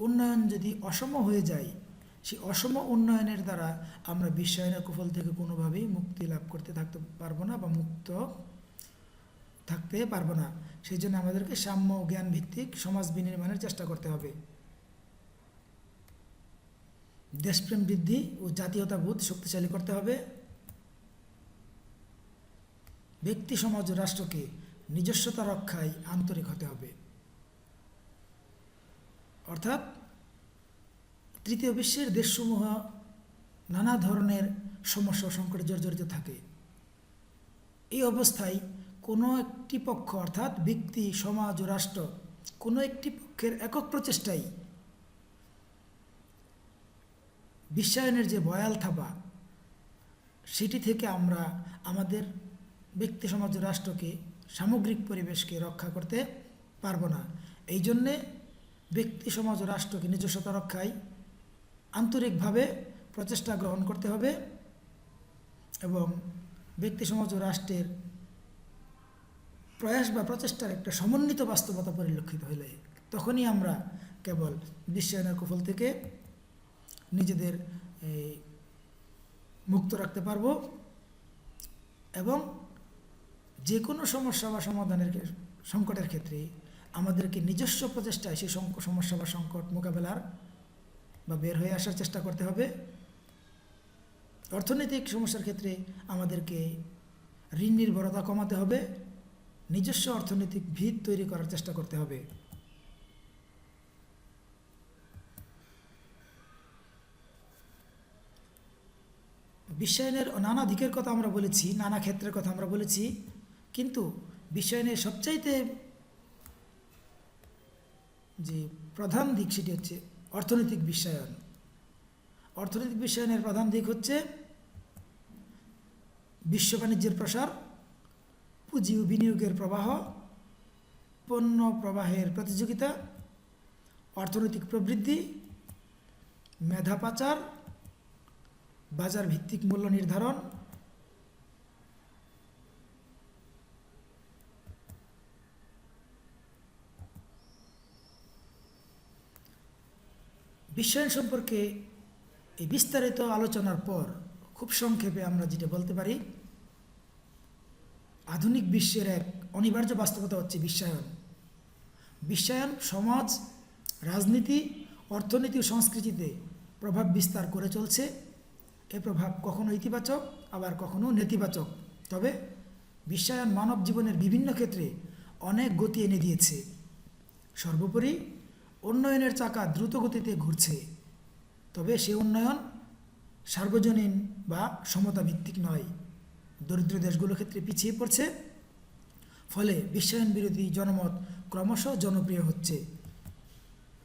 উন্নয়ন যদি অসম হয়ে যায়, সেই অসম উন্নয়নের দ্বারা আমরা বিশ্বায়নের কুফল থেকে কোনোভাবেই মুক্তি লাভ করতে থাকতে পারবো না বা মুক্ত থাকতে পারবো না। সেই জন্য আমাদেরকে সাম্য ও জ্ঞান ভিত্তিক সমাজ বিনির্মাণের চেষ্টা করতে হবে। দেশপ্রেম বৃদ্ধি ও জাতীয়তাবোধ শক্তিশালী করতে হবে। ব্যক্তি, সমাজ ও রাষ্ট্রকে নিজস্বতা রক্ষায় আন্তরিক হতে হবে। অর্থাৎ তৃতীয় বিশ্বের দেশসমূহ নানা ধরনের সমস্যা ও সংকটে জর্জরিত থাকে। এই অবস্থায় কোনো একটি পক্ষ অর্থাৎ ব্যক্তি, সমাজ ও রাষ্ট্র কোনো একটি পক্ষের একক প্রচেষ্টাই বিশ্বায়নের যে বয়াল থাবা সেটি থেকে আমরা আমাদের ব্যক্তি, সমাজ ও রাষ্ট্রকে, সামগ্রিক পরিবেশকে রক্ষা করতে পারবো না। এই জন্যে ব্যক্তি, সমাজ ও রাষ্ট্রকে নিজস্বতা রক্ষায় আন্তরিকভাবে প্রচেষ্টা গ্রহণ করতে হবে এবং ব্যক্তি, সমাজ ও রাষ্ট্রের প্রয়াস বা প্রচেষ্টার একটা সমন্বিত বাস্তবতা পরিলক্ষিত হলে তখনই আমরা কেবল বিশ্বায়নের কুফল থেকে নিজেদের মুক্ত রাখতে পারব এবং যে কোনো সমস্যা বা সমাধানের সংকটের ক্ষেত্রে আমাদেরকে নিজস্ব প্রচেষ্টায় সেই সমস্যা বা সংকট মোকাবেলার বা বের হয়ে আসার চেষ্টা করতে হবে। অর্থনৈতিক সমস্যার ক্ষেত্রে আমাদেরকে ঋণ নির্ভরতা কমাতে হবে, নিজস্ব অর্থনৈতিক ভিত তৈরি করার চেষ্টা করতে হবে। বিশ্বায়নের নানা দিকের কথা আমরা বলেছি, নানা ক্ষেত্রের কথা আমরা বলেছি, কিন্তু বিশ্বায়নের সবচাইতে যে প্রধান দিক সেটি হচ্ছে অর্থনৈতিক বিশ্বায়ন। অর্থনৈতিক বিশ্বায়নের প্রধান দিক হচ্ছে বিশ্ব বাণিজ্যের প্রসার, পুঁজি ও বিনিয়োগের প্রবাহ, পণ্য প্রবাহের প্রতিযোগিতা, অর্থনৈতিক প্রবৃদ্ধি, মেধা পাচার, বাজার ভিত্তিক মূল্য নির্ধারণ, বিশ্বায়ন সম্পর্কে এই বিস্তারিত আলোচনার পর খুব সংক্ষেপে আমরা যেটা বলতে পারি, আধুনিক বিশ্বের এক অনিবার্য বাস্তবতা হচ্ছে বিশ্বায়ন। বিশ্বায়ন সমাজ, রাজনীতি, অর্থনীতি ও সংস্কৃতিতে প্রভাব বিস্তার করে চলছে। এ প্রভাব কখনো ইতিবাচক আবার কখনো নেতিবাচক, তবে বিশ্বায়ন মানব জীবনের বিভিন্ন ক্ষেত্রে অনেক গতি এনে দিয়েছে। সর্বোপরি উন্নয়নের চাকা দ্রুত গতিতে ঘুরছে, তবে সে উন্নয়ন সার্বজনীন বা সমতা ভিত্তিক নয়। দরিদ্র দেশগুলোর ক্ষেত্রে পিছিয়ে পড়ছে, ফলে বিশ্বায়ন বিরোধী জনমত ক্রমশ জনপ্রিয় হচ্ছে।